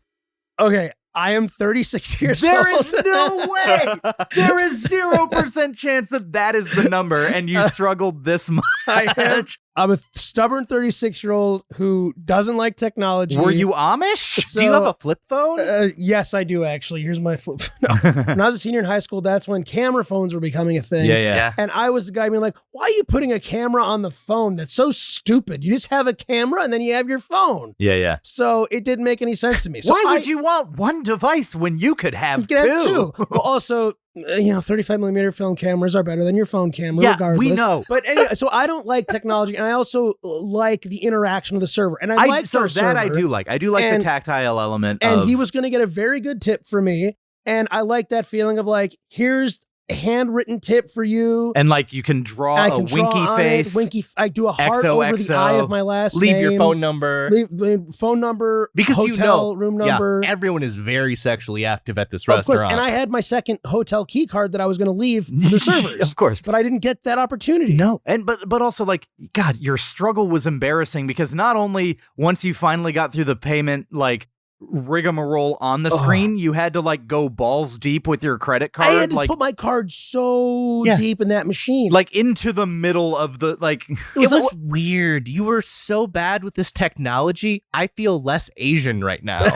Okay, I am 36 years There old. is no way. There is 0% chance that that is the number, and you struggled this much. I'm a stubborn 36-year-old who doesn't like technology. Were you Amish? So- Do you have a flip phone? Yes, I do, actually. Here's my flip. No. When I was a senior in high school, that's when camera phones were becoming a thing. Yeah. And I was the guy being like, why are you putting a camera on the phone? That's so stupid. You just have a camera and then you have your phone. Yeah. So it didn't make any sense to me. So Why would you want one device when you could have You can have two? Well, also, 35 millimeter film cameras are better than your phone camera, Yeah, regardless. we know. But anyway, so I don't like technology, and I also like the interaction of the server. And I like so our that server. I do like. I do like And- the tactile element. And of, he was going to get a very good tip for me. And I like that feeling of like, here's a handwritten tip for you. and like you can draw I a can draw winky on face. it. I do a heart over the XOXO. eye of my last Leave name. your phone number. Leave phone number, Because hotel you know, room number. Yeah, everyone is very sexually active at this Of restaurant. course. And I had my second hotel key card that I was going to leave for the servers. Of course. But I didn't get that opportunity. No, and but also like, God, your struggle was embarrassing because not only once you finally got through the payment like rigmarole on the screen, you had to like go balls deep with your credit card, I had to like put my card so deep in that machine. like into the middle of the like. It was weird. You were so bad with this technology. I feel less Asian right now. And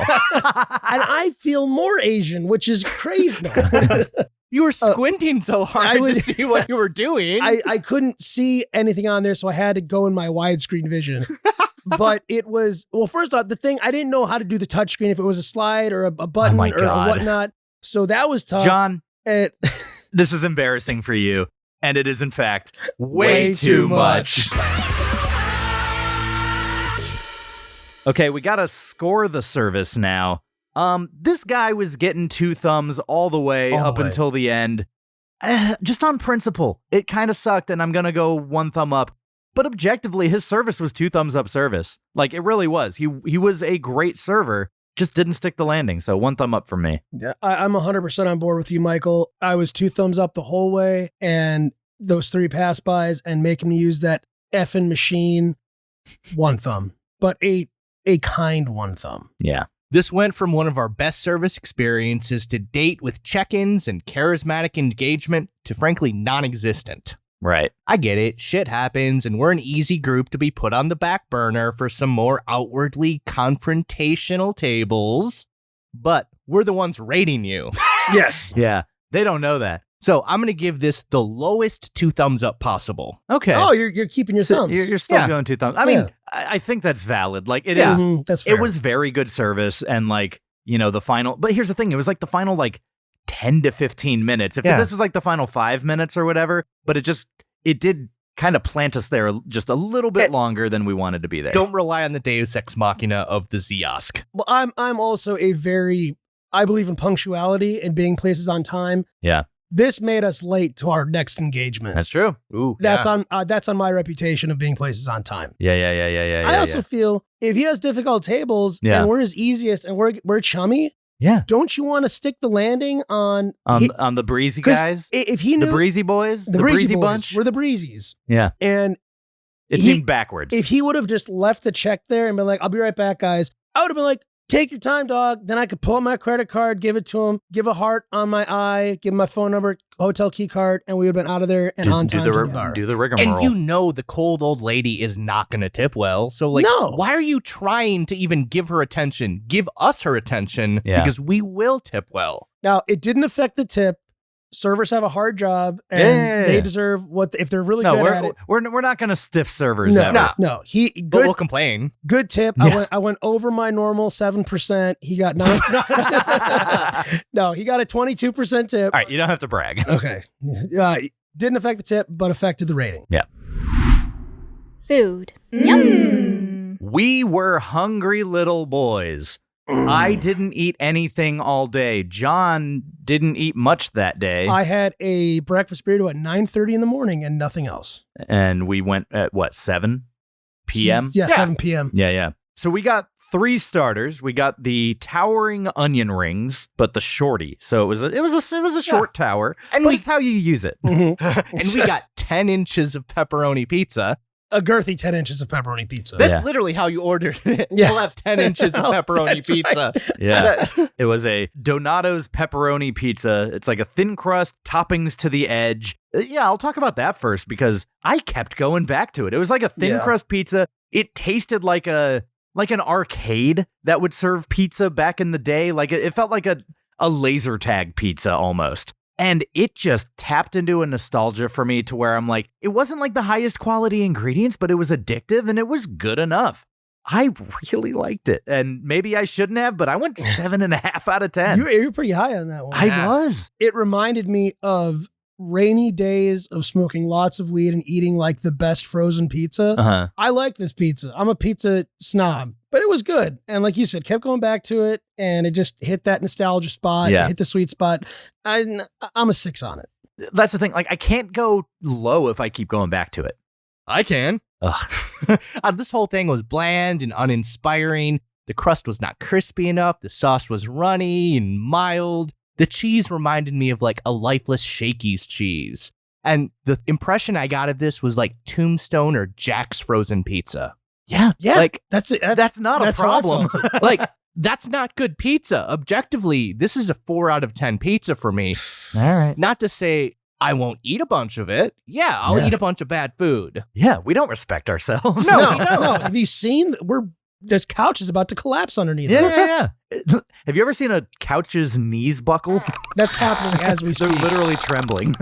I feel more Asian, which is crazy. You were squinting so hard to see what you were doing. I couldn't see anything on there, so I had to go in my widescreen vision. But it was, well, first off, the thing, I didn't know how to do the touchscreen, if it was a slide or a button my or God. whatnot. So that was tough. John, And this is embarrassing for you, and it is in fact way too much. Okay, we gotta score the service now. This guy was getting 2 thumbs all the way up until the end. Just on principle, it kind of sucked, and I'm going to go 1 thumb up. But objectively, his service was 2 thumbs up service. Like, it really was. He was a great server, just didn't stick the landing. So 1 thumb up from me. Yeah, I'm 100% on board with you, Michael. I was 2 thumbs up the whole way, and those 3 pass-bys and making me use that effing machine, 1 thumb. But a kind 1 thumb. Yeah. This went from one of our best service experiences to date with check-ins and charismatic engagement to frankly non-existent. Right. I get it, shit happens, and we're an easy group to be put on the back burner for some more outwardly confrontational tables, but we're the ones rating you. Yes. Yeah. They don't know that. So I'm going to give this the lowest 2 thumbs up possible. Okay. Oh, you're keeping your thumbs. You're still Yeah. going 2 thumbs. I mean, Yeah. I think that's valid. Like, it Yeah. is. That's fair. It was very good service, and like, you know, the final. But here's the thing: it was like the final 10 to 15 minutes. If Yeah. this is like the final 5 minutes or whatever, but it did kind of plant us there just a little bit longer than we wanted to be there. Don't rely on the Deus Ex Machina of the Ziosk. Well, I'm also I believe in punctuality and being places on time. Yeah, This made us late to our next engagement. that's true. Ooh, That's on my reputation of being places on time. Yeah. I also feel if he has difficult tables and we're his easiest and we're chummy, don't you want to stick the landing on the breezy 'cause guys? If he knew The breezy boys, the breezy boys, bunch. we're the breezies, Yeah, and it seemed backwards. if he would have just left the check there and been like, "I'll be right back, guys," I would have been like, "Take your time, dog." Then I could pull out my credit card, give it to him, give a heart on my eye, give him my phone number, hotel key card, and we would have been out of there and on time to the bar. Do the rigmarole. And you know the cold old lady is not going to tip well. So, No. why are you trying to even give her attention? Give us her attention because we will tip well. Now, it didn't affect the tip. Servers have a hard job, and they deserve if they're really good at it. We're not going to stiff servers ever. No. But we'll complain. Good tip. Yeah. I went over my normal 7%. He got 9. No, he got a 22% tip. All right, you don't have to brag. Okay. Didn't affect the tip, but affected the rating. Yeah. Food. Yum. We were hungry little boys. I didn't eat anything all day. John didn't eat much that day. I had a breakfast burrito at 9:30 in the morning and nothing else. And we went at 7 p.m.? Yeah, 7 p.m. Yeah. So we got 3 starters. We got the towering onion rings, but the shorty. So it was a short tower, And but it's how you use it. Mhm. And we got 10 inches of pepperoni pizza. A girthy 10 inches of pepperoni pizza. That's literally how you ordered it. Yeah. We'll have 10 inches of Oh, pepperoni that's pizza. Yeah. It was a Donato's pepperoni pizza. It's like a thin crust, toppings to the edge. Yeah, I'll talk about that first because I kept going back to it. It was like a thin crust pizza. It tasted like an arcade that would serve pizza back in the day. Like it felt like a laser tag pizza almost. And it just tapped into a nostalgia for me to where I'm like, it wasn't like the highest quality ingredients, but it was addictive and it was good enough. I really liked it. And maybe I shouldn't have, but I went 7.5 out of 10. You're pretty high on that one. I was. It reminded me of rainy days of smoking lots of weed and eating like the best frozen pizza. Uh-huh. I like this pizza. I'm a pizza snob, but it was good. And like you said, kept going back to it and it just hit that nostalgia spot, hit the sweet spot. I'm a 6 on it. That's the thing. Like, I can't go low if I keep going back to it. I can. Ugh. This whole thing was bland and uninspiring. The crust was not crispy enough. The sauce was runny and mild. The cheese reminded me of like a lifeless Shakey's cheese. And the impression I got of this was like Tombstone or Jack's frozen pizza. Yeah. Like, That's it. That's not a how I problem. felt. like, that's not good pizza. Objectively, this is a 4 out of 10 pizza for me. All right. Not to say I won't eat a bunch of it. Yeah, I'll eat a bunch of bad food. Yeah, we don't respect ourselves. No. Have you seen? This couch is about to collapse underneath us. Yeah. Have you ever seen a couch's knees buckle? That's happening as we They're speak. literally trembling.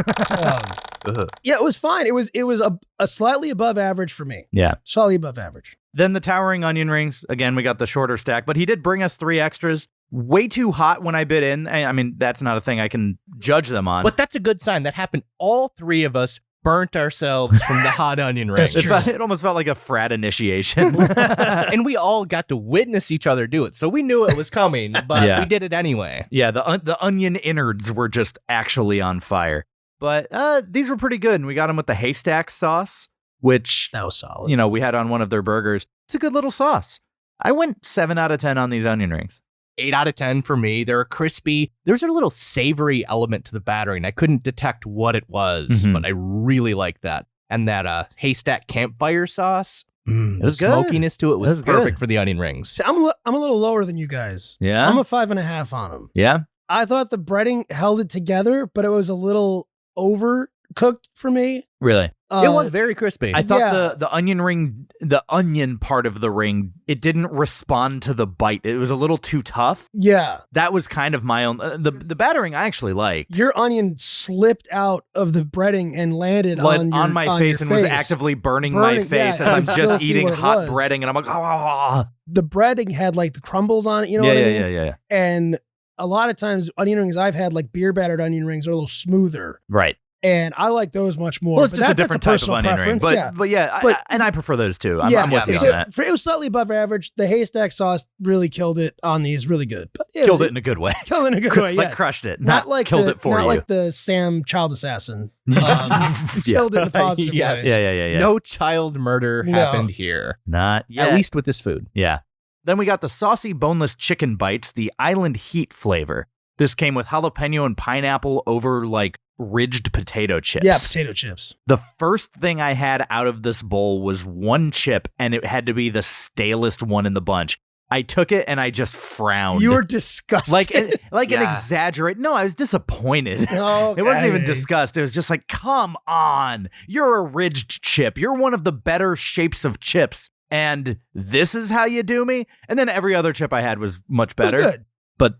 Yeah, it was fine. It was a slightly above average for me. Yeah. Slightly above average. Then the towering onion rings. Again, we got the shorter stack, but he did bring us 3 extras. Way too hot when I bit in. I mean, that's not a thing I can judge them on. But that's a good sign. That happened. All 3 of us burnt ourselves from the hot onion rings. That's true. It almost felt like a frat initiation. And we all got to witness each other do it. So we knew it was coming, but Yeah. we did it anyway. Yeah, the onion innards were just actually on fire. But these were pretty good, and we got them with the haystack sauce, which, That was solid. we had on one of their burgers. It's a good little sauce. I went 7 out of 10 on these onion rings. 8 out of 10 for me. They're crispy. There's a little savory element to the battering. I couldn't detect what it was, but I really like that. And that haystack campfire sauce, It was the good. smokiness to it was, It was perfect good. for the onion rings. See, I'm a little lower than you guys. Yeah? I'm a 5.5 on them. Yeah? I thought the breading held it together, but it was a little overcooked for me. Really? It was very crispy. I thought Yeah. the onion part of the ring, it didn't respond to the bite. It was a little too tough. Yeah. That was kind of my own. The battering I actually liked. Your onion slipped out of the breading and landed on my your face your and was face. actively burning my Burning, face yeah, as I'm you can still just see eating what it hot was. breading, and I'm like, oh. The breading had like the crumbles on it, you know what I mean? Yeah. And a lot of times onion rings I've had, like beer battered onion rings, are a little smoother. Right. And I like those much more. Well, it's But just a that's different a type of personal onion ring. preference, But yeah, But- I prefer those too. I'm with you so on that. It was slightly above average. The haystack sauce really killed it on these, really good. But Killed it in a good way. killed it in a good way, Like yes. crushed it. Not like killed the, it for not you. like the Sam Child Assassin. Yeah. Killed it in a positive Yes. way. Yeah. No child murder No. happened here. Not yet. At least with this food. Yeah. Then we got the saucy boneless chicken bites, the island heat flavor. This came with jalapeno and pineapple over like ridged potato chips. Yeah, potato chips. The first thing I had out of this bowl was one chip, and it had to be the stalest one in the bunch. I took it and I just frowned. You were disgusted. like an Yeah. exaggerate. No, I was disappointed. Okay. It wasn't even disgust. It was just like, come on. You're a ridged chip. You're one of the better shapes of chips. And this is how you do me? And then every other chip I had was much It was better. good. But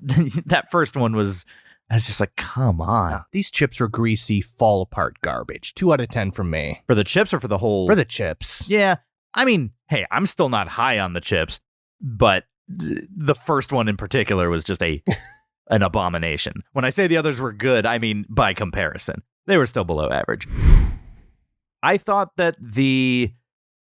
that first one was, I was just like, come on. These chips are greasy, fall apart garbage. 2 out of 10 from me. For the chips or for the whole? For the chips. Yeah. I mean, hey, I'm still not high on the chips, but the first one in particular was just an abomination. When I say the others were good, I mean by comparison. They were still below average. I thought that the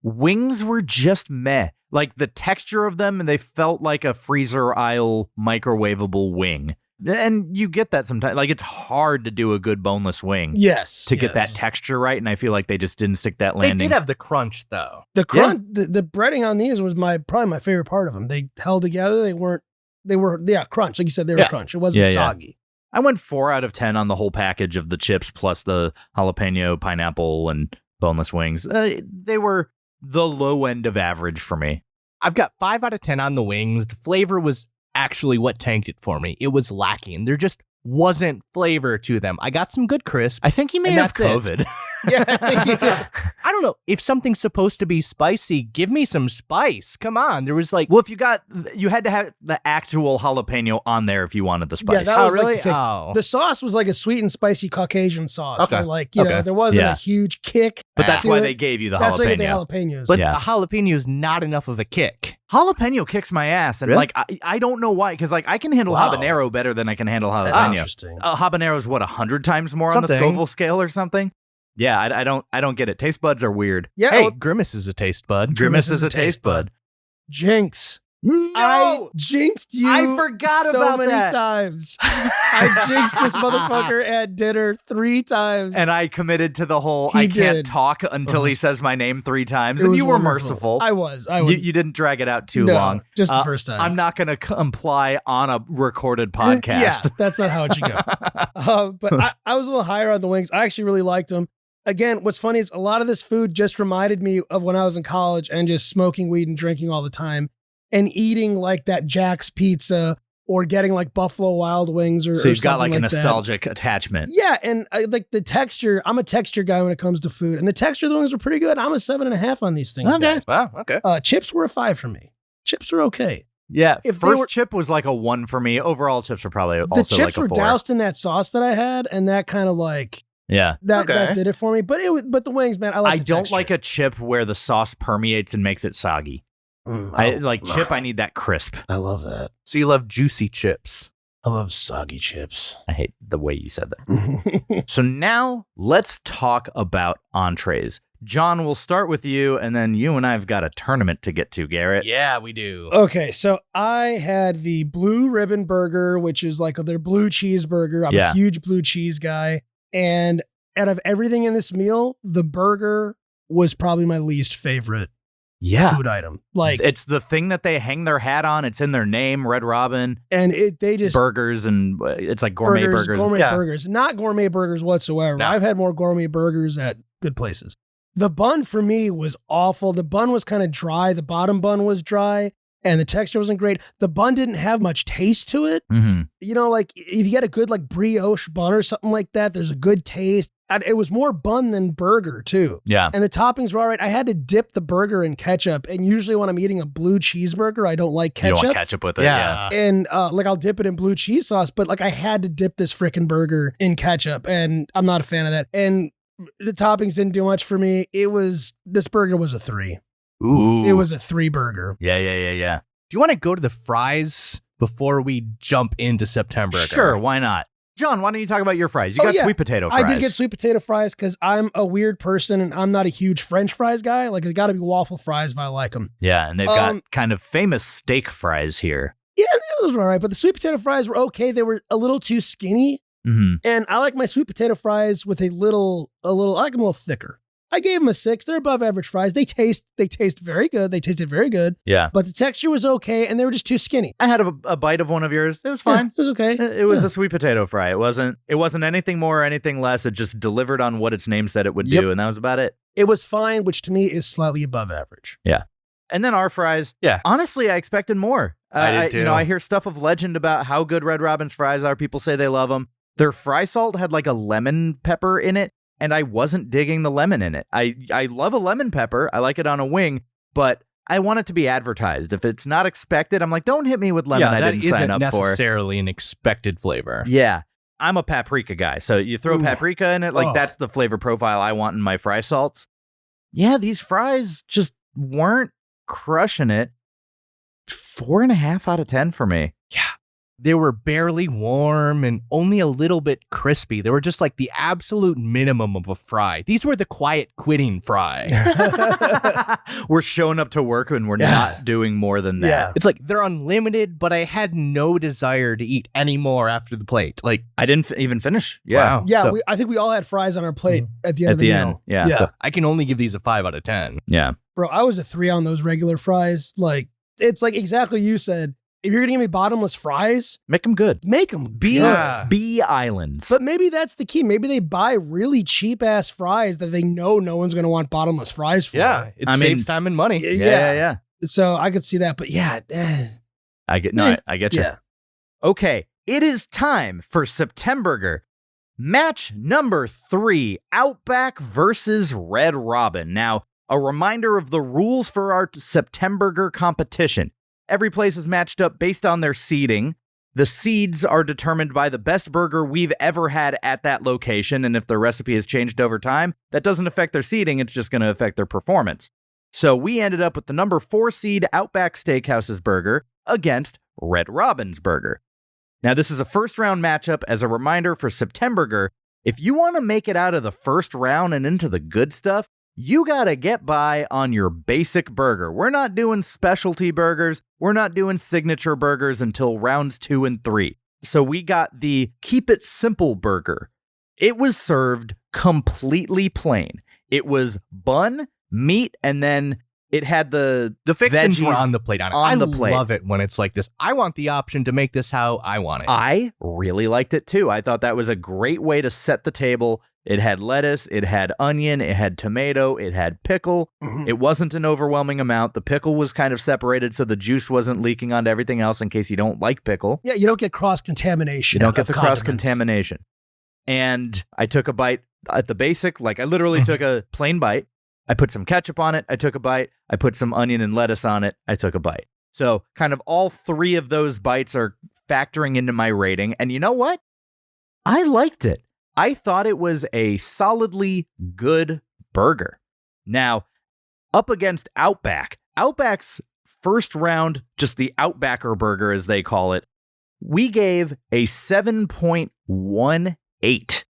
wings were just meh. Like the texture of them, and they felt like a freezer aisle microwavable wing. And you get that sometimes. Like it's hard to do a good boneless wing Yes. to get that yes. texture right, and I feel like they just didn't stick that They landing. did have the crunch, though. The crunch, the breading on these was probably my favorite part of them. They held together. They were crunch. Like you said, they were Yeah. crunch. It wasn't Yeah. soggy. I went 4 out of 10 on the whole package of the chips plus the jalapeno, pineapple, and boneless wings. They were the low end of average for me. I've got 5 out of 10 on the wings. The flavor was actually what tanked it for me. It was lacking. There just wasn't flavor to them. I got some good crisp. I think you may And have that's it. COVID. Yeah. I don't know. If something's supposed to be spicy, give me some spice. Come on. There was like, Well, you had to have the actual jalapeno on there if you wanted the spice. that oh, was like really? the kick. Oh. The sauce was like a sweet and spicy Caucasian sauce. Okay. Where like, you know, Okay. there wasn't Yeah. a huge kick. But that's to why it. they gave you the That's why they jalapeno. get the jalapenos. But Yeah. the jalapeno is not enough of a kick. Jalapeno kicks my ass, and Really? like I don't know why, because like I can handle Wow. habanero better than I can handle That's jalapeno. interesting. Habanero is what 100 times more on the Something. Scoville scale or something. Yeah, I don't get it. Taste buds are weird. Yeah. Hey, oh, Grimace is a taste bud. Grimace is a taste bud. Jinx. No, I jinxed you. I forgot so about many that. times. I jinxed this motherfucker at dinner 3 times. and I committed to the whole He I can't did. talk until he says my name 3 times, It and was you were wonderful. merciful. I was. You didn't drag it out too No, long. just the first time. I'm not going to comply on a recorded podcast. Yeah, that's not how it should go. But I was a little higher on the wings. I actually really liked them. Again, what's funny is a lot of this food just reminded me of when I was in college and just smoking weed and drinking all the time and eating like that Jack's Pizza or getting like Buffalo Wild Wings or So you've got something like a that. nostalgic attachment. Yeah, and I like the texture. I'm a texture guy when it comes to food, and the texture of the wings are pretty good. I'm a 7.5 on these things. Okay. Guys. Wow. Okay. Chips were a 5 for me. Chips are okay. Yeah, If they first were- chip was like a 1 for me. Overall chips are probably The also chips like a were 4. doused in that sauce that I had, and that kind of like Yeah. that Okay. did it for me. But but the wings, man, I like. I the don't texture. like a chip where the sauce permeates and makes it soggy. I like chip, I need that crisp. I love that. So you love juicy chips. I love soggy chips. I hate the way you said that. So now let's talk about entrees. John, we'll start with you, and then you and I have got a tournament to get to, Garrett. Yeah, we do. Okay, so I had the blue ribbon burger, which is like their blue cheeseburger. I'm a huge blue cheese guy. And out of everything in this meal, the burger was probably my least favorite food item. Like, it's the thing that they hang their hat on. It's in their name, Red Robin. And they just burgers, and it's like gourmet burgers. Gourmet burgers. Not gourmet burgers whatsoever. No. I've had more gourmet burgers at good places. The bun for me was awful. The bun was kind of dry. The bottom bun was dry, and the texture wasn't great. The bun didn't have much taste to it. Mm-hmm. You know, like if you get a good like brioche bun or something like that, there's a good taste. And it was more bun than burger too. Yeah. And the toppings were all right. I had to dip the burger in ketchup. And usually when I'm eating a blue cheeseburger, I don't like ketchup. You don't want ketchup with it. Yeah. And like I'll dip it in blue cheese sauce, but like I had to dip this freaking burger in ketchup, and I'm not a fan of that. And the toppings didn't do much for me. This burger was a 3. Ooh. It was a 3 burger. Yeah. Do you want to go to the fries before we jump into Septemburger? Sure, why not? John, why don't you talk about your fries? You got sweet potato fries. I did get sweet potato fries because I'm a weird person and I'm not a huge French fries guy. Like, they got to be waffle fries if I like them. Yeah, and they've got kind of famous steak fries here. Yeah, those were all right. But the sweet potato fries were okay. They were a little too skinny. Mm-hmm. And I like my sweet potato fries with I like them a little thicker. I gave them a 6. They're above average fries. They taste very good. They tasted very good. Yeah. But the texture was okay, and they were just too skinny. I had a bite of one of yours. It was fine. Yeah, it was okay. It was a sweet potato fry. It wasn't anything more or anything less. It just delivered on what its name said it would do, and that was about it. It was fine, which to me is slightly above average. Yeah. And then our fries. Yeah. Honestly, I expected more. I did too. I hear stuff of legend about how good Red Robin's fries are. People say they love them. Their fry salt had like a lemon pepper in it, and I wasn't digging the lemon in it. I love a lemon pepper. I like it on a wing, but I want it to be advertised. If it's not expected, I'm like, don't hit me with lemon I didn't sign up for. That isn't necessarily an expected flavor. Yeah. I'm a paprika guy. So you throw paprika in it, like that's the flavor profile I want in my fry salts. Yeah, these fries just weren't crushing it. 4.5 out of 10 for me. Yeah. They were barely warm and only a little bit crispy. They were just like the absolute minimum of a fry. These were the quiet quitting fry. We're showing up to work and we're not doing more than that. Yeah. It's like they're unlimited, but I had no desire to eat any more after the plate. Like, I didn't even finish. Yeah. Wow. Yeah, So- I think we all had fries on our plate at the end of the meal. Yeah. Yeah. I can only give these a 5 out of 10. Yeah. Bro, I was a 3 on those regular fries. Like, it's like exactly you said. If you're going to give me bottomless fries, Make them good. make them Be islands. But maybe that's the key. Maybe they buy really cheap ass fries that they know no one's going to want bottomless fries for. Yeah, it saves time and money. Yeah. So I could see that. But yeah. I get you. Yeah. Okay, it is time for Septemburger. Match number 3, Outback versus Red Robin. Now, a reminder of the rules for our Septemburger competition. Every place is matched up based on their seeding. The seeds are determined by the best burger we've ever had at that location, and if their recipe has changed over time, that doesn't affect their seeding, it's just going to affect their performance. So we ended up with the number 4 seed Outback Steakhouse's burger against Red Robin's burger. Now, this is a first-round matchup. As a reminder for Septemburger, if you want to make it out of the first round and into the good stuff, you got to get by on your basic burger. We're not doing specialty burgers. We're not doing signature burgers until rounds 2 and 3. So we got the Keep It Simple burger. It was served completely plain. It was bun, meat, and then it had the fixings veggies were on the plate. on the plate. I love it when it's like this. I want the option to make this how I want it. I really liked it too. I thought that was a great way to set the table. It had lettuce, it had onion, it had tomato, it had pickle. Mhm. It wasn't an overwhelming amount. The pickle was kind of separated so the juice wasn't leaking onto everything else in case you don't like pickle. Yeah, you don't get cross-contamination. You don't get of the condiments. cross-contamination. And I took a bite at the basic, like I literally took a plain bite. I put some ketchup on it. I took a bite. I put some onion and lettuce on it. I took a bite. So kind of all 3 of those bites are factoring into my rating. And you know what? I liked it. I thought it was a solidly good burger. Now, up against Outback. Outback's first round, just the Outbacker burger as they call it, we gave a 7.18.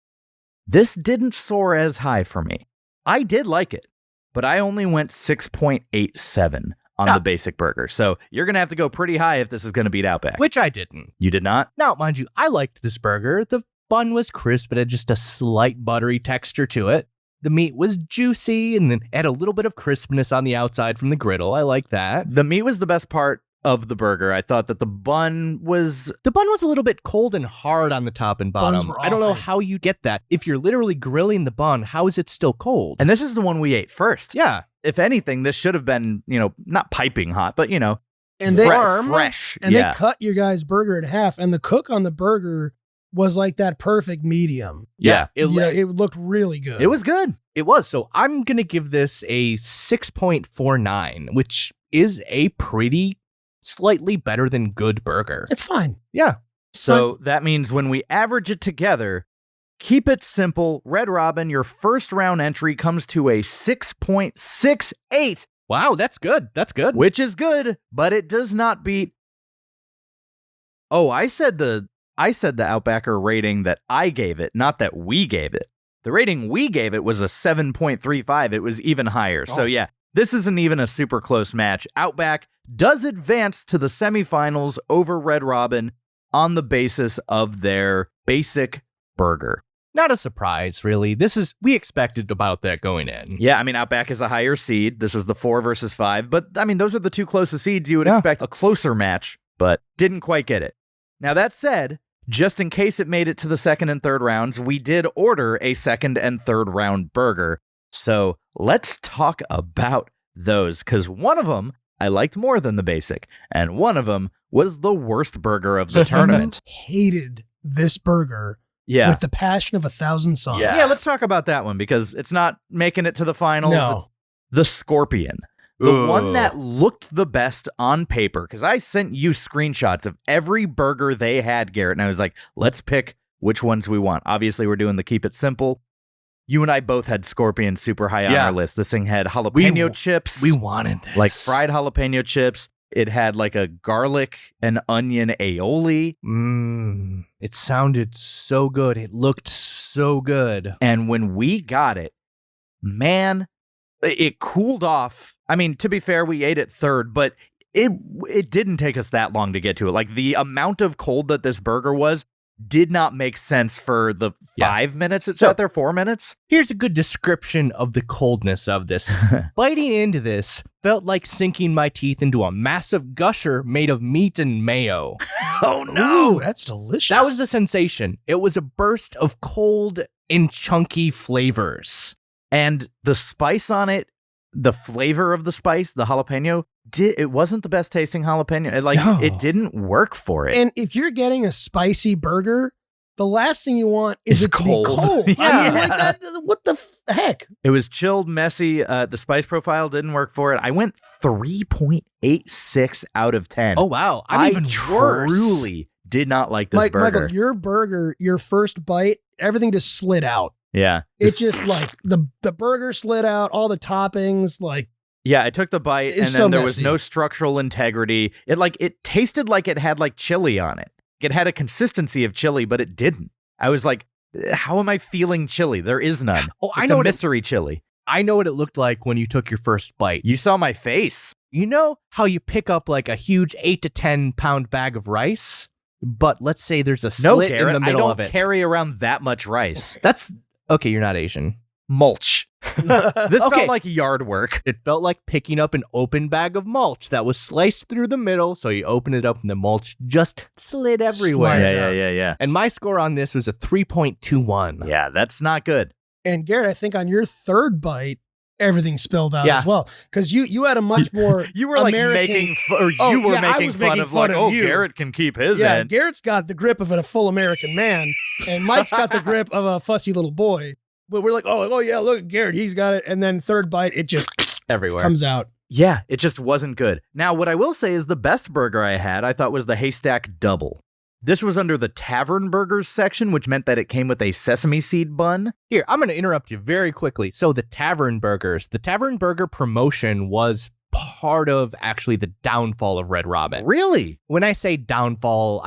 This didn't soar as high for me. I did like it, but I only went 6.87 on the basic burger. So you're going to have to go pretty high if this is going to beat Outback. Which I didn't. You did not? Now, mind you, I liked this burger. The bun was crisp, but had just a slight buttery texture to it. The meat was juicy and then had a little bit of crispness on the outside from the griddle. I like that. The meat was the best part of the burger. I thought that the bun was a little bit cold and hard on the top and Buns bottom. were I don't know awful. how you get that. If you're literally grilling the bun, how is it still cold? And this is the one we ate first. Yeah. If anything, this should have been, not piping hot, but, And they fresh. And yeah. they cut your guys' burger in half, and the cook on the burger was like that perfect medium. Yeah. It looked really good. It was good. It was. So I'm going to give this a 6.49, which is a pretty slightly better than good burger. It's fine. Yeah. So that means when we average it together, keep it simple. Red Robin, your first round entry comes to a 6.68, Wow, that's good. That's good. which is good, but it does not beat. Oh, I said the Outbacker rating that I gave it, not that we gave it. The rating we gave it was a 7.35. It was even higher. So yeah, this isn't even a super close match. Outback does advance to the semifinals over Red Robin on the basis of their basic burger. Not a surprise, really. We expected about that going in. Yeah, I mean, Outback is a higher seed. This is the 4 versus 5. But, I mean, those are the two closest seeds. You would expect a closer match, but didn't quite get it. Now, that said, just in case it made it to the second and third rounds, we did order a second and third round burger. So let's talk about those, because one of them I liked more than the basic, and one of them was the worst burger of the tournament. Hated this burger Yeah. with the passion of 1,000 suns. Yeah, let's talk about that one, because it's not making it to the finals. No. The Scorpion. The Ugh. one that looked the best on paper, because I sent you screenshots of every burger they had, Garrett, and I was like, let's pick which ones we want. Obviously, we're doing the keep it simple. You and I both had Scorpion super high on our list. This thing had jalapeno chips. We wanted this. Like fried jalapeno chips. It had like a garlic and onion aioli. It sounded so good. It looked so good. And when we got it, man, it cooled off. I mean, to be fair, we ate it third, but it didn't take us that long to get to it. Like, the amount of cold that this burger was did not make sense for the 5 minutes it sat there, 4 minutes. Here's a good description of the coldness of this. Biting into this felt like sinking my teeth into a massive gusher made of meat and mayo. Oh, no. Ooh, that's delicious. That was the sensation. It was a burst of cold and chunky flavors. And the spice on it, the flavor of the spice, the jalapeno, it wasn't the best tasting jalapeno. It didn't work for it. And if you're getting a spicy burger, the last thing you want is It's it to be cold. Yeah. I mean, like that, what the heck? It was chilled, messy. The spice profile didn't work for it. I went 3.86 out of 10. Oh, wow. I'm even worse. Truly did not like this burger. Michael, your burger, your first bite, everything just slid out. Yeah. It's just like the burger slid out, all the toppings, like. Yeah, I took the bite, It's and so then there was messy. no structural integrity. It tasted like it had like chili on it. It had a consistency of chili, but it didn't. I was like, how am I feeling chili? There is none. Oh, I It's know a what mystery chili. I know what it looked like when you took your first bite. You saw my face. You know how you pick up like a huge 8 to 10 pound bag of rice, but let's say there's a No, slit Garrett, in the middle I of don't it. carry around that much rice. That's okay. You're not Asian. Mulch. This Okay. felt like yard work. It felt like picking up an open bag of mulch that was sliced through the middle. So you open it up and the mulch just slid everywhere. Slides out. Yeah. And my score on this was a 3.21. Yeah, that's not good. And Garrett, I think on your third bite, everything spilled out Yeah. as well. Because you had a much more You were like American- making fun, Oh, you were yeah, I making was fun making of fun like, of oh, you. Garrett can keep his Yeah, end. Garrett's got the grip of a full American man, and Mike's got the grip of a fussy little boy. But we're like, oh yeah, look at Garrett, he's got it. And then third bite, it just Everywhere. comes out. Yeah, it just wasn't good. Now, what I will say is the best burger I had, I thought, was the Haystack Double. This was under the Tavern Burgers section, which meant that it came with a sesame seed bun. Here, I'm going to interrupt you very quickly. So the Tavern Burger promotion was part of actually the downfall of Red Robin. Really? When I say downfall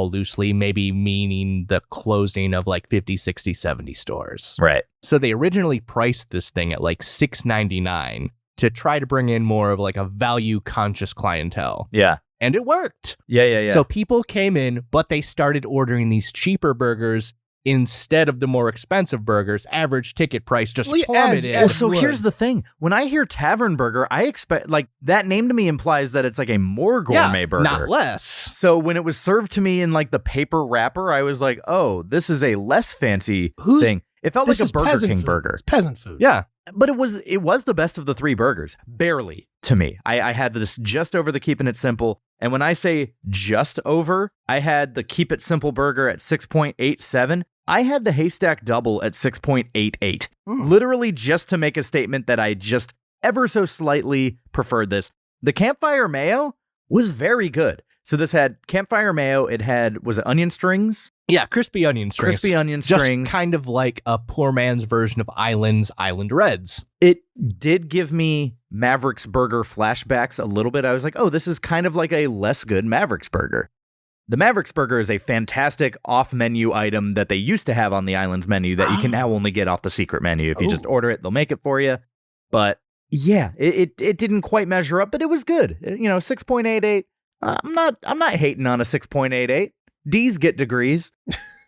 loosely, maybe meaning the closing of like 50, 60, 70 stores. Right. So they originally priced this thing at like $6.99 to try to bring in more of like a value conscious clientele. Yeah. And it worked. Yeah. So people came in, but they started ordering these cheaper burgers instead of the more expensive burgers. Average ticket price just plummeted. Well, so here's the thing. When I hear Tavern Burger, I expect, like, that name to me implies that it's like a more gourmet burger. Not less. So when it was served to me in like the paper wrapper, I was like, oh, this is a less fancy thing. It felt like a Burger King burger. It's peasant food. Yeah. But it was the best of the three burgers. Barely, to me. I had this just over the Keeping It Simple. And when I say just over, I had the Keep It Simple burger at 6.87. I had the Haystack Double at 6.88. Literally just to make a statement that I just ever so slightly preferred this. The Campfire Mayo was very good. So this had Campfire Mayo. It had, was it onion strings? Yeah, crispy onion strings. Crispy onion Just strings. kind of like a poor man's version of Island's Island Reds. It did give me Mavericks Burger flashbacks a little bit. I was like, oh, this is kind of like a less good Mavericks Burger. The Mavericks Burger is a fantastic off-menu item that they used to have on the Island's menu that you can now only get off the secret menu. If you just order it, they'll make it for you. But yeah, it didn't quite measure up, but it was good. 6.88. I'm not hating on a 6.88. D's get degrees.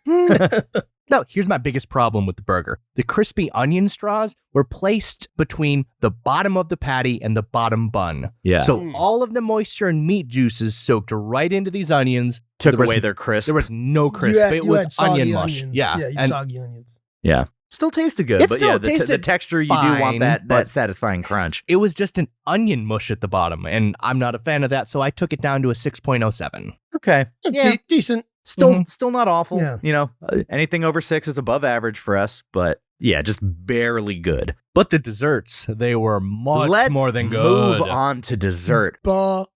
No, here's my biggest problem with the burger. The crispy onion straws were placed between the bottom of the patty and the bottom bun. Yeah. So all of the moisture and meat juices soaked right into these onions. Took away their crisp. There was no crisp. It was onion mush. Onions. Yeah. Yeah, soggy onions. Yeah. Still tasted good, It but still yeah, the tasted texture, you fine, do want but that satisfying crunch. It was just an onion mush at the bottom, and I'm not a fan of that, so I took it down to a 6.07. Okay. Yeah. Decent. Still not awful. Yeah. Anything over 6 is above average for us, but yeah, just barely good. But the desserts, they were much Let's more than good. move on to dessert. Bro.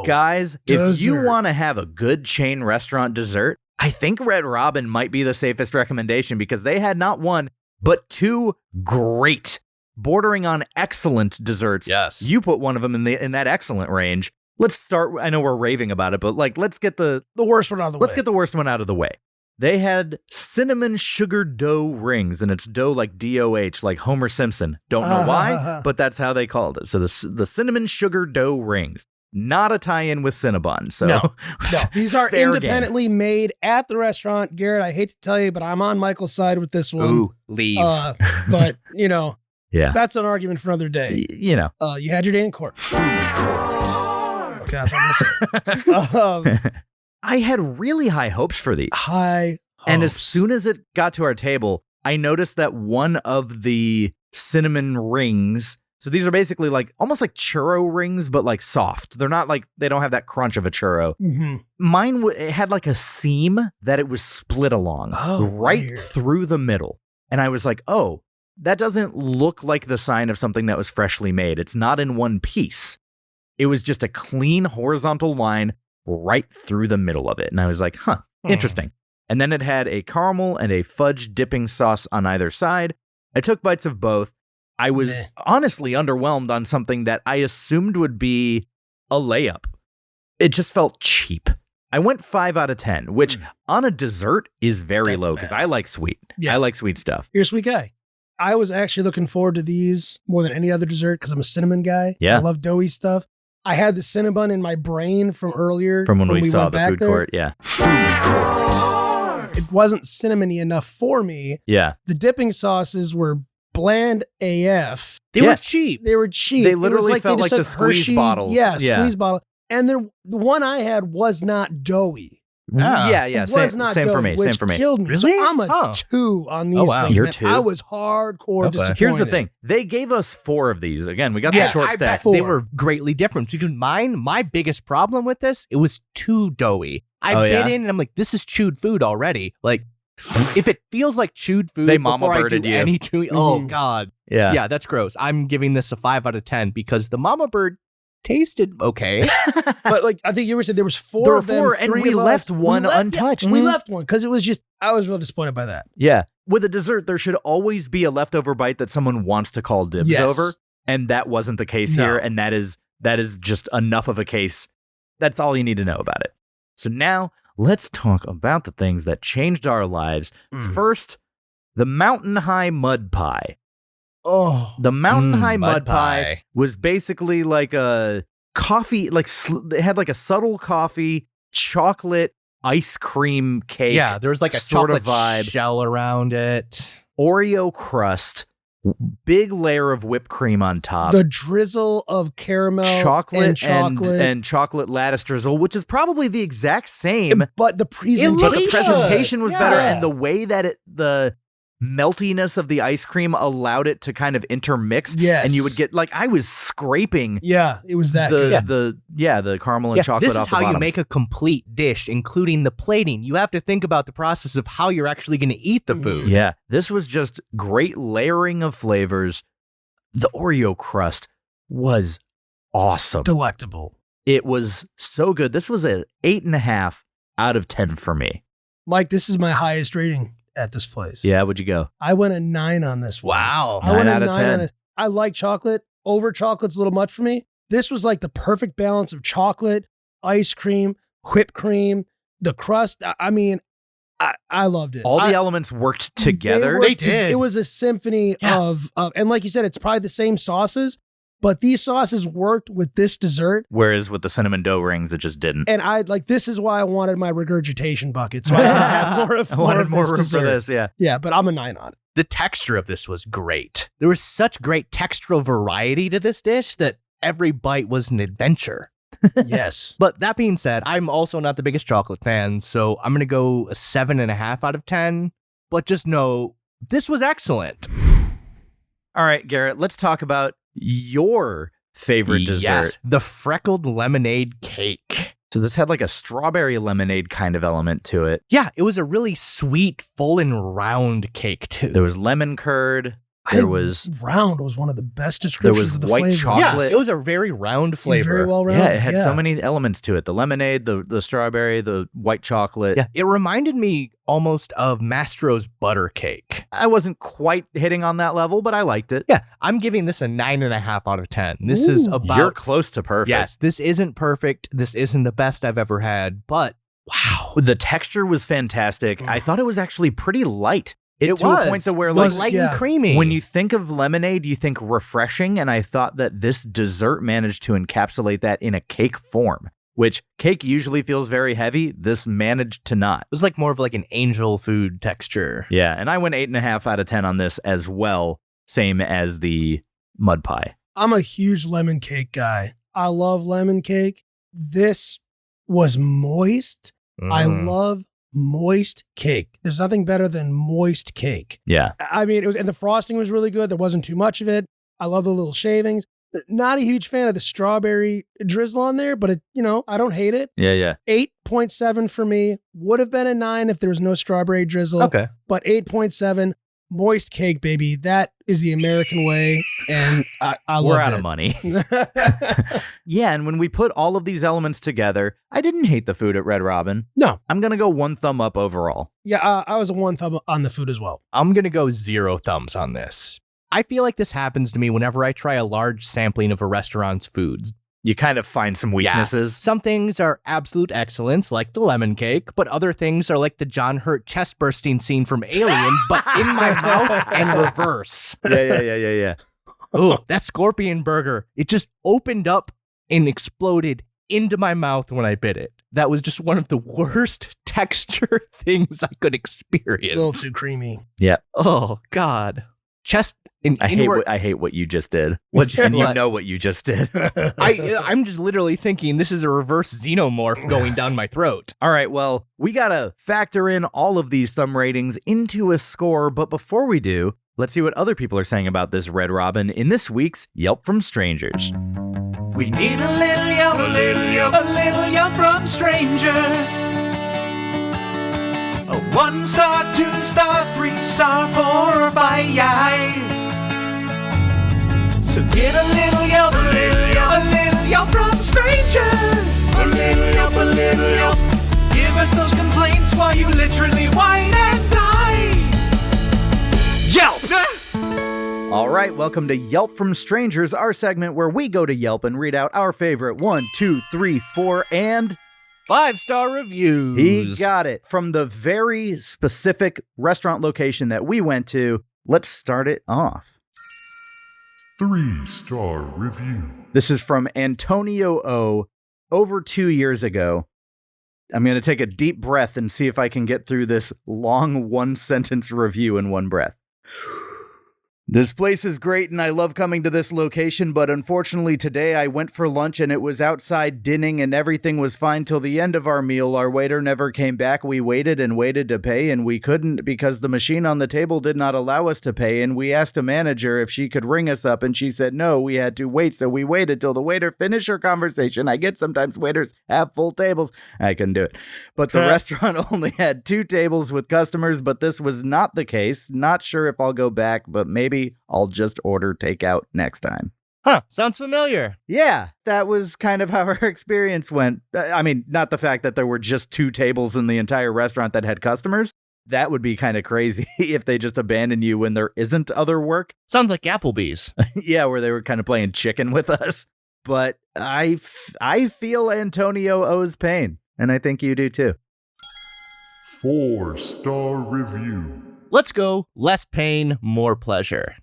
Guys, if you Dessert. want to have a good chain restaurant dessert, I think Red Robin might be the safest recommendation because they had not one, but two great, bordering on excellent desserts. Yes. You put one of them in that excellent range. Let's start. I know we're raving about it, but let's get the worst one out of the way. Let's get the worst one out of the way. They had cinnamon sugar dough rings, and it's dough like DOH, like Homer Simpson. Don't know why, but that's how they called it. So the cinnamon sugar dough rings, not a tie-in with Cinnabon. So No. These are fair independently made at the restaurant. Garrett, I hate to tell you, but I'm on Michael's side with this one. Ooh, leave. But, yeah, that's an argument for another day. You had your day in court. Okay, that's what I'm gonna say. I had really high hopes for these. High hopes. And as soon as it got to our table, I noticed that one of the cinnamon rings, so these are basically like almost like churro rings, but like soft. They're not like, they don't have that crunch of a churro. Mm-hmm. Mine, it had like a seam that it was split along right weird. through the middle. And I was like, oh, that doesn't look like the sign of something that was freshly made. It's not in one piece. It was just a clean horizontal line right through the middle of it. And I was like, interesting. And then it had a caramel and a fudge dipping sauce on either side. I took bites of both. I was honestly underwhelmed on something that I assumed would be a layup. It just felt cheap. I went 5 out of 10, which on a dessert is very That's low because bad. I like sweet. Yeah. I like sweet stuff. You're a sweet guy. I was actually looking forward to these more than any other dessert because I'm a cinnamon guy. Yeah. I love doughy stuff. I had the Cinnabon in my brain from earlier. From when we saw went the back food there. court. Yeah. It wasn't cinnamony enough for me. Yeah. The dipping sauces were bland AF. They were cheap. They were cheap. They It was literally felt they like just the took squeeze Hershey- bottles. Yeah, Yeah. squeeze bottle. And the one I had was not doughy. Yeah. It was not Same doughy, for me. which Same for me. killed me. Really? So I'm a Huh. 2 on these Oh, wow. things. You're man. 2? I was hardcore Okay. disappointed. Here's the thing. They gave us 4 of these. Again, we got the short I stack. bet They were greatly different because my biggest problem with this, it was too doughy. I Oh, bit yeah? in and I'm like, this is chewed food already. Like, if it feels like chewed food They mama before I do birded you. any chewing, oh God. Yeah. Yeah, that's gross. I'm giving this a 5 out of 10 because the mama bird tasted okay. But like I think you were saying, there was 4 There were of them, 4, and 3 we of us. left one We left- untouched. yeah, we left one because it was just, I was real disappointed by that. Yeah. With a dessert, there should always be a leftover bite that someone wants to call dibs Yes. over. And that wasn't the case No. here. And that is that is just enough of a case. That's all you need to know about it. So now let's talk about the things that changed our lives. First, the Mountain High Mud Pie. Oh, The Mountain High mud Mud Pie pie. was basically like a coffee, like it had like a subtle coffee, chocolate, ice cream cake. Yeah, there was like a sort chocolate of vibe. shell around it. Oreo crust, big layer of whipped cream on top. the drizzle of caramel chocolate and chocolate lattice drizzle, which is probably the exact same, but the but presentation, the presentation was better, Yeah. and the way that the meltiness of the ice cream allowed it to kind of intermix. Yes. And you would get, like, I was scraping Yeah, it was that good. the caramel and chocolate this is off the how you bottom. make a complete dish, including the plating. You have to think about the process of how you're actually going to eat the food. Yeah, this was just great layering of flavors. The Oreo crust was awesome. Delectable. It was so good. This was an 8.5 out of 10 for me. Mike, this is my highest rating at this place. Yeah, what'd you go? I went a 9 on this one. Wow. I went 9 a out of 9 10. on this. I like chocolate. Over chocolate's a little much for me. This was like the perfect balance of chocolate, ice cream, whipped cream, the crust. I mean, I loved it. All the I- elements worked together. worked They did. It was a symphony of, and like you said, it's probably the same sauces, but these sauces worked with this dessert. Whereas with the cinnamon dough rings, it just didn't. And I like, this is why I wanted my regurgitation bucket. So I could have more of, I wanted more this room dessert. for this, yeah. Yeah, but I'm a 9 on it. The texture of this was great. There was such great textural variety to this dish that every bite was an adventure. Yes. But that being said, I'm also not the biggest chocolate fan, so I'm going to go a 7.5 out of 10. But just know, this was excellent. All right, Garrett, let's talk about your favorite dessert. Yes, the freckled lemonade cake. So this had like a strawberry lemonade kind of element to it. Yeah, it was a really sweet, full and round cake, too. There was lemon curd. There was round was one of the best descriptions was of the white flavor. chocolate. Yes, it was a very round flavor. Very well rounded. yeah, it had so many elements to it. The lemonade, the strawberry, the white chocolate. Yeah, it reminded me almost of Mastro's butter cake. I wasn't quite hitting on that level, but I liked it. Yeah, I'm giving this a 9.5 out of 10. This is Ooh. about... You're close to perfect. Yes, this isn't perfect. This isn't the best I've ever had, but wow. The texture was fantastic. I thought it was actually pretty light. It to was. a point to where, It like, was light yeah. and creamy. when you think of lemonade, you think refreshing, and I thought that this dessert managed to encapsulate that in a cake form, which cake usually feels very heavy. This managed to not. It was like more of like an angel food texture. Yeah, and I went 8.5 out of 10 on this as well, same as the mud pie. I'm a huge lemon cake guy. I love lemon cake. This was moist. I love moist cake. There's nothing better than moist cake. Yeah. I mean, it was, and the frosting was really good. There wasn't too much of it. I love the little shavings. Not a huge fan of the strawberry drizzle on there, but it, I don't hate it. Yeah. 8.7 for me. Would have been a 9 if there was no strawberry drizzle. Okay. But 8.7, moist cake, baby. That is the American way, and I love We're out it. of money. Yeah, and when we put all of these elements together, I didn't hate the food at Red Robin. No. I'm going to go 1 thumb up overall. Yeah, I was a 1 thumb on the food as well. I'm going to go 0 thumbs on this. I feel like this happens to me whenever I try a large sampling of a restaurant's foods. You kind of find some weaknesses. Some things are absolute excellence, like the lemon cake, but other things are like the John Hurt chest bursting scene from Alien, but in my mouth and reverse. Yeah. Ooh, that scorpion burger, it just opened up and exploded into my mouth when I bit it. That was just one of the worst texture things I could A experience. little too creamy. Oh, God. Chest... I hate what you just did. And you know what you just did. I'm just literally thinking this is a reverse xenomorph going down my throat. All right, well, we got to factor in all of these thumb ratings into a score, but before we do, let's see what other people are saying about this Red Robin in this week's Yelp from Strangers. We need a little yelp, a little yelp from strangers. A 1-star, 2-star, 3-star, 4 or 5. So get a little yelp, a little yelp from strangers. A little yelp. Give us those complaints while you literally whine and die. Yelp! All right. right, welcome to Yelp from Strangers, our segment where we go to Yelp and read out our favorite 1, 2, 3, 4, and 5-star reviews. he got it. From the very specific restaurant location that we went to, let's start it off. 3-star review. This is from Antonio O. over 2 years ago. I'm going to take a deep breath and see if I can get through this long one-sentence review in one breath. This place is great and I love coming to this location, but unfortunately today I went for lunch and it was outside dinning and everything was fine till the end of our meal. Our waiter never came back. We waited and waited to pay and we couldn't because the machine on the table did not allow us to pay, and we asked a manager if she could ring us up and she said no, we had to wait, so we waited till the waiter finished her conversation. I get sometimes waiters have full tables. I couldn't do it. But the restaurant only had 2 tables with customers, but this was not the case. Not sure if I'll go back, but maybe I'll just order takeout next time. Huh, sounds familiar. Yeah, that was kind of how our experience went. I mean, not the fact that there were just 2 tables in the entire restaurant that had customers. That would be kind of crazy if they just abandon you when there isn't other work. Sounds like Applebee's. Yeah, where they were kind of playing chicken with us. But I feel Antonio O's pain, and I think you do too. 4-star review. Let's go. Less pain, more pleasure.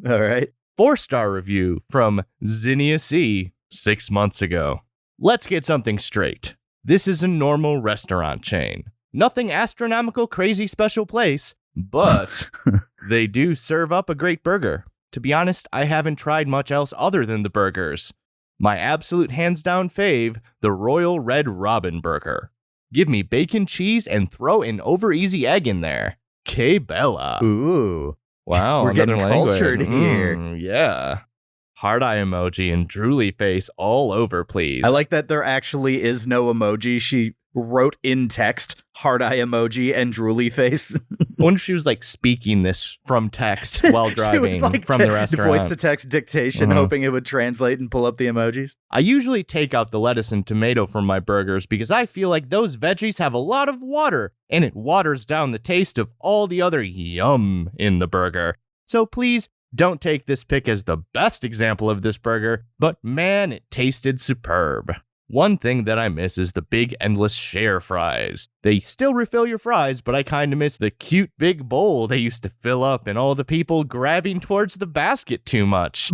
All right. 4-star review from Zinnia C 6 months ago. Let's get something straight. This is a normal restaurant chain. Nothing astronomical, crazy, special place, but they do serve up a great burger. To be honest, I haven't tried much else other than the burgers. My absolute hands-down fave, the Royal Red Robin Burger. Give me bacon, cheese, and throw an over-easy egg in there. Que bella. Ooh. Wow, We're another getting language. cultured here. Yeah. Heart eye emoji and drooly face all over, please. I like that there actually is no emoji. She wrote in text, heart eye emoji and drooly face. I wonder if she was like speaking this from text while driving from the restaurant. Voice to text dictation, hoping it would translate and pull up the emojis. I usually take out the lettuce and tomato from my burgers because I feel like those veggies have a lot of water and it waters down the taste of all the other yum in the burger. So please don't take this pic as the best example of this burger, but man, it tasted superb. One thing that I miss is the big endless share fries. They still refill your fries, but I kind of miss the cute big bowl they used to fill up and all the people grabbing towards the basket too much.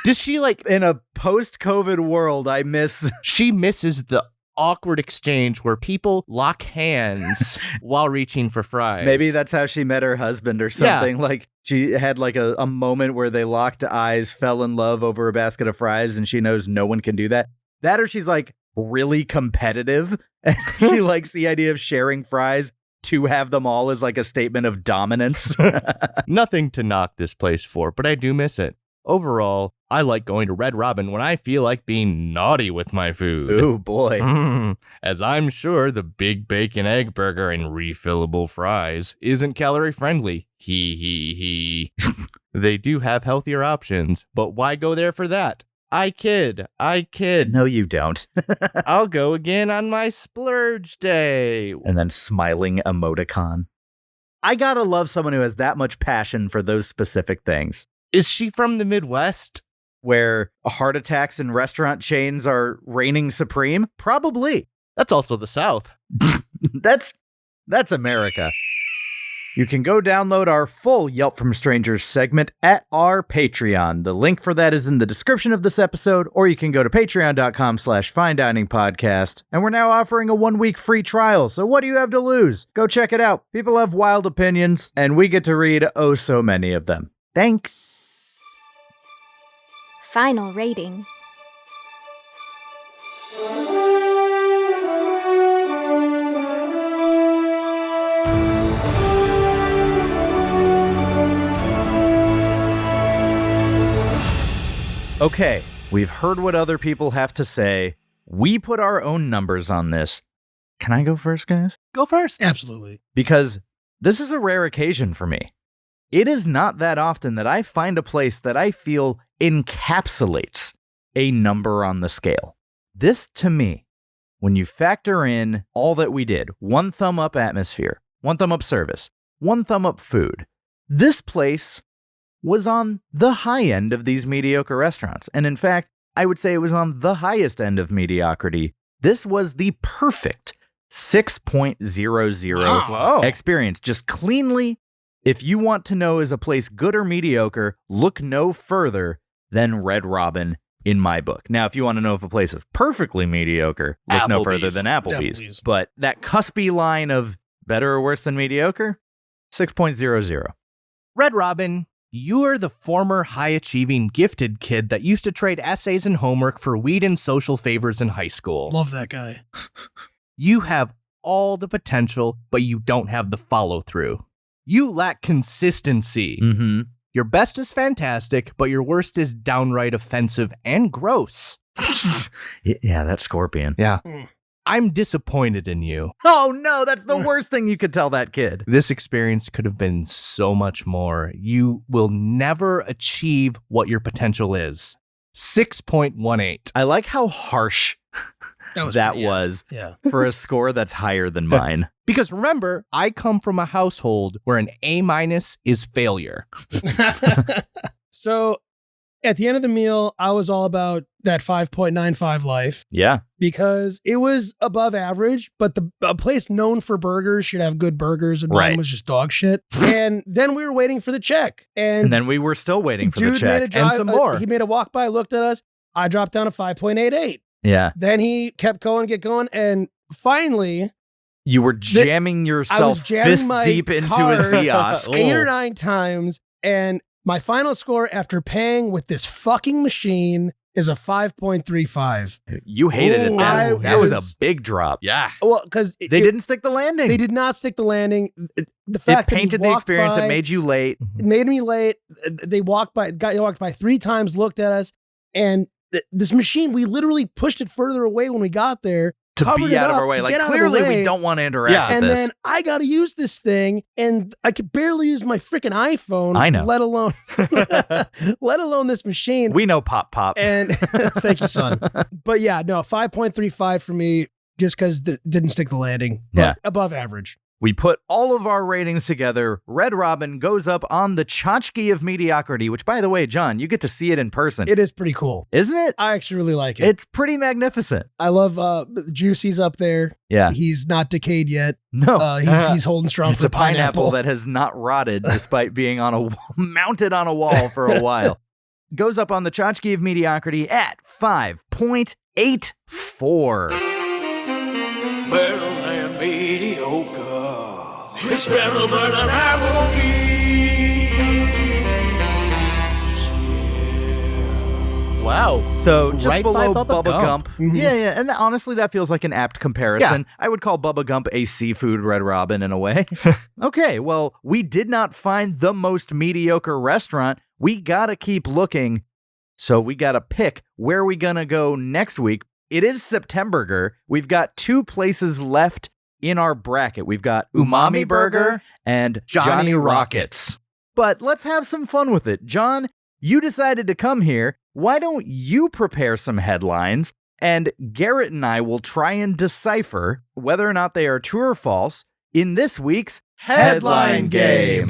Does she like... In a post-COVID world, I miss... She misses the awkward exchange where people lock hands while reaching for fries. Maybe that's how she met her husband or something. Yeah. Like she had like a moment where they locked eyes, fell in love over a basket of fries, and she knows no one can do that. That or she's like really competitive and she likes the idea of sharing fries to have them all as like a statement of dominance. Nothing to knock this place for, but I do miss it. Overall, I like going to Red Robin when I feel like being naughty with my food. Ooh, boy. As I'm sure the big bacon egg burger and refillable fries isn't calorie friendly. He. They do have healthier options, but why go there for that? I kid. No, you don't. I'll go again on my splurge day. And then smiling emoticon. I gotta love someone who has that much passion for those specific things. Is she from the Midwest? Where heart attacks and restaurant chains are reigning supreme? Probably. That's also the South. That's America. You can go download our full Yelp from Strangers segment at our Patreon. The link for that is in the description of this episode, or you can go to patreon.com/finediningpodcast. And we're now offering a 1-week free trial, so what do you have to lose? Go check it out. People have wild opinions, and we get to read oh so many of them. Thanks. Final rating. Okay, we've heard what other people have to say. We put our own numbers on this. Can I go first, guys? Go first. Absolutely. Because this is a rare occasion for me. It is not that often that I find a place that I feel encapsulates a number on the scale. This, to me, when you factor in all that we did, 1 thumb up atmosphere, 1 thumb up service, 1 thumb up food, this place was on the high end of these mediocre restaurants. And in fact, I would say it was on the highest end of mediocrity. This was the perfect 6.00 experience. Just cleanly, if you want to know is a place good or mediocre, look no further than Red Robin in my book. Now, if you want to know if a place is perfectly mediocre, look no further than Applebee's. But that cuspy line of better or worse than mediocre, 6.00. Red Robin, you are the former high-achieving gifted kid that used to trade essays and homework for weed and social favors in high school. Love that guy. You have all the potential, but you don't have the follow-through. You lack consistency. Mm-hmm. Your best is fantastic, but your worst is downright offensive and gross. Yeah, that scorpion. Yeah. I'm disappointed in you. Oh no, that's the worst thing you could tell that kid. This experience could have been so much more. You will never achieve what your potential is. 6.18. I like how harsh that was for a score that's higher than mine. Because remember, I come from a household where an A- is failure. So at the end of the meal, I was all about that 5.95 life. Yeah. Because it was above average, but a place known for burgers should have good burgers, and mine was just dog shit. And then we were waiting for the check. And then we were still waiting for the dude check. made a drive, and some more. He made a walk by, looked at us. I dropped down to 5.88. Yeah. Then he kept going, and finally... You were jamming yourself fist deep into a kiosk 8 or 9 times, and my final score after paying with this fucking machine is a 5.35. You hated it. That was a big drop. Yeah. Well, because they didn't stick the landing. They did not stick the landing. The fact it painted that the experience. By, it made you late. It made me late. They walked by 3 times, looked at us, and this machine, we literally pushed it further away when we got there. To be out of our way. Like, clearly we don't want to interact with and this. Then I got to use this thing, and I could barely use my freaking iPhone. I know. Let alone this machine. We know Pop. And thank you, son. But yeah, no, 5.35 for me, just because didn't stick the landing. But above average. We put all of our ratings together. Red Robin goes up on the tchotchke of mediocrity, which, by the way, John, you get to see it in person. It is pretty cool. Isn't it? I actually really like it. It's pretty magnificent. I love Juicy's up there. Yeah. He's not decayed yet. No. He's holding strong it's for a pineapple that has not rotted despite being mounted on a wall for a while. Goes up on the tchotchke of mediocrity at 5.84. Better than mediocre. It's better than an Applebee's. Wow. So just right below by Bubba Gump. Mm-hmm. Yeah. And honestly, that feels like an apt comparison. Yeah. I would call Bubba Gump a seafood Red Robin in a way. Okay, well, we did not find the most mediocre restaurant. We gotta keep looking. So we gotta pick where we gonna go next week. It is Septemburger. We've got 2 places left in our bracket. We've got Umami Burger and Johnny Rockets. But let's have some fun with it. John, you decided to come here. Why don't you prepare some headlines, and Garrett and I will try and decipher whether or not they are true or false in this week's Headline Game.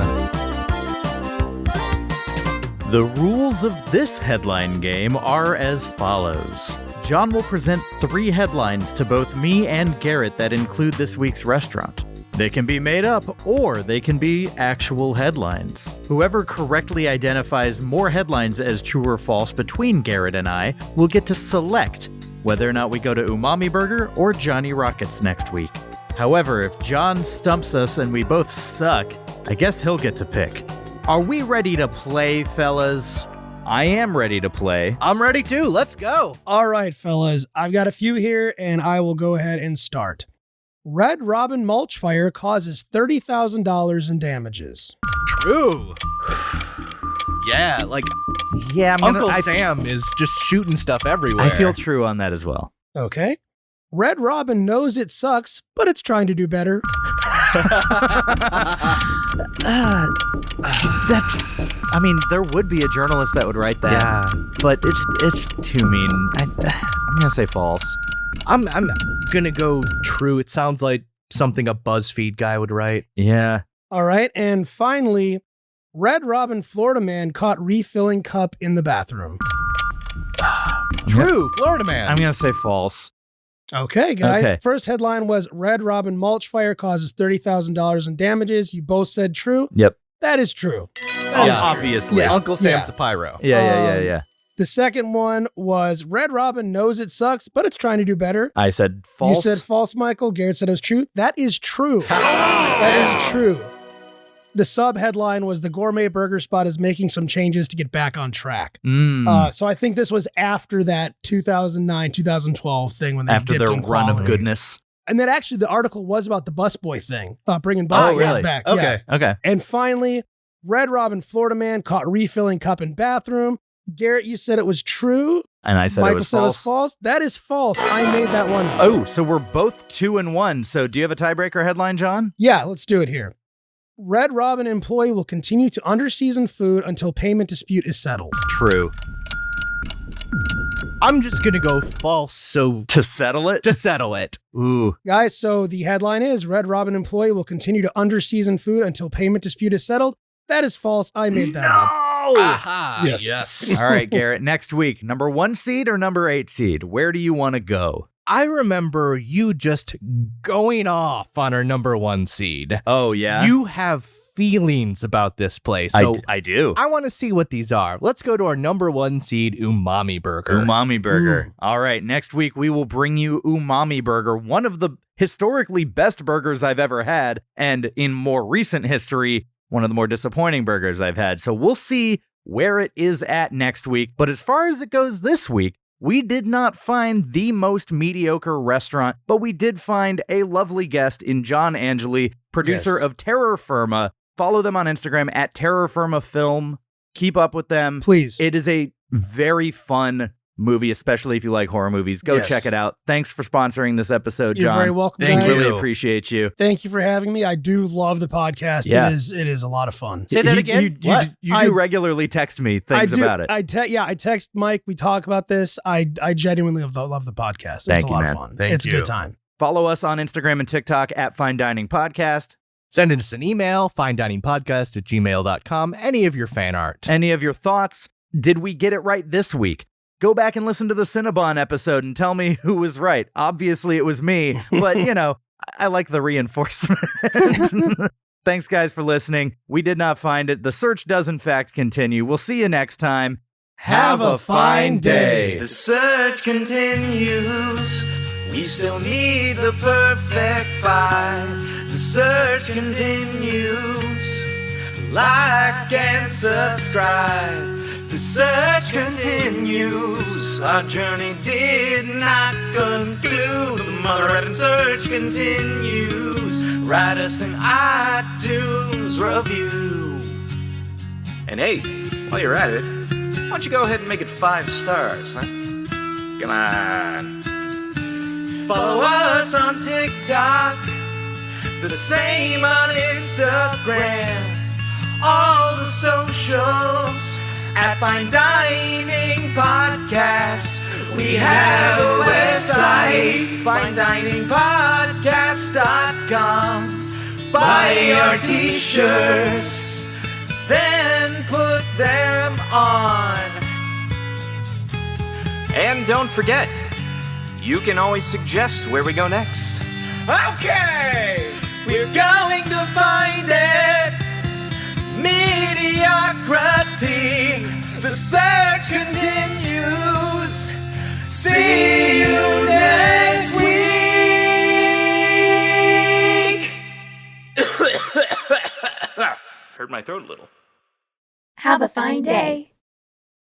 The rules of this headline game are as follows. John will present 3 headlines to both me and Garrett that include this week's restaurant. They can be made up, or they can be actual headlines. Whoever correctly identifies more headlines as true or false between Garrett and I will get to select whether or not we go to Umami Burger or Johnny Rockets next week. However, if John stumps us and we both suck, I guess he'll get to pick. Are we ready to play, fellas? I am ready to play. I'm ready too. Let's go. All right, fellas. I've got a few here, and I will go ahead and start. Red Robin mulch fire causes $30,000 in damages. True. Yeah, like Uncle Sam is just shooting stuff everywhere. I feel true on that as well. Okay. Red Robin knows it sucks, but it's trying to do better. There would be a journalist that would write that. Yeah. But it's too mean. I'm gonna say false. I'm gonna go true. It sounds like something a BuzzFeed guy would write. Yeah. All right. And finally, Red Robin Florida man caught refilling cup in the bathroom. True, Florida man. I'm going to say false. Okay, guys. Okay. First headline was Red Robin mulch fire causes $30,000 in damages. You both said true. Yep. That is true. Obviously. Yeah. Uncle Sam's a pyro. Yeah. The second one was Red Robin knows it sucks, but it's trying to do better. I said false. You said false, Michael. Garrett said it was true. That is true. That is true. The sub headline was the gourmet burger spot is making some changes to get back on track. So I think this was after that 2009, 2012 thing when they After dipped their in run of quality. goodness. And then actually the article was about the busboy thing, bringing busboys really? back. Okay. Yeah. Okay. And finally, Red Robin Florida man caught refilling cup in bathroom. Garrett, you said it was true. And I said Michael it was said false. it was false. That is false. I made that one. Oh, so we're both 2-1. So do you have a tiebreaker headline, John? Yeah, let's do it here. Red Robin employee will continue to underseason food until payment dispute is settled. True. I'm just going to go false so To settle it? to settle it. Ooh. Guys, so the headline is Red Robin employee will continue to underseason food until payment dispute is settled. That is false. I made that up. Aha. Yes. All right, Garrett. Next week, number 1 seed or number 8 seed? Where do you want to go? I remember you just going off on our number 1 seed. Oh, yeah? You have feelings about this place. So I do. I want to see what these are. Let's go to our number 1 seed, Umami Burger. Umami Burger. All right, next week we will bring you Umami Burger, one of the historically best burgers I've ever had, and in more recent history, one of the more disappointing burgers I've had. So we'll see where it is at next week. But as far as it goes this week, we did not find the most mediocre restaurant, but we did find a lovely guest in John Angeli, producer of Terror Firma. Follow them on Instagram at Terror Firma Film. Keep up with them. Please. It is a very fun movie, especially if you like horror movies. Go check it out. Thanks for sponsoring this episode, You're John. very welcome, Thank guys. you. Really appreciate you. Thank you for having me. I do love the podcast. Yeah. It is a lot of fun. Say that again? What? You do regularly text me things about it. I text Mike. We talk about this. I genuinely love the podcast. Thank It's a you, lot man. of fun. Thank It's a you. good time. Follow us on Instagram and TikTok at Fine Dining Podcast. Send us an email, finediningpodcast@gmail.com. Any of your fan art. Any of your thoughts? Did we get it right this week? Go back and listen to the Cinnabon episode and tell me who was right. Obviously, it was me, but, I like the reinforcement. Thanks, guys, for listening. We did not find it. The search does, in fact, continue. We'll see you next time. Have a fine day. The search continues. We still need the perfect five. The search continues. Like and subscribe. The search continues. Our journey did not conclude. The mother effing search continues. Write us an iTunes review. And hey, while you're at it, why don't you go ahead and make it 5 stars, huh? Come on. Follow us on TikTok. The same on Instagram. All the socials at Fine Dining Podcast. We have a website, finediningpodcast.com. Buy our t-shirts, then put them on. And don't forget, you can always suggest where we go next. Okay, we're going to find it. Mediocrity. The search continues. See you next week. Hurt my throat a little. Have a fine day.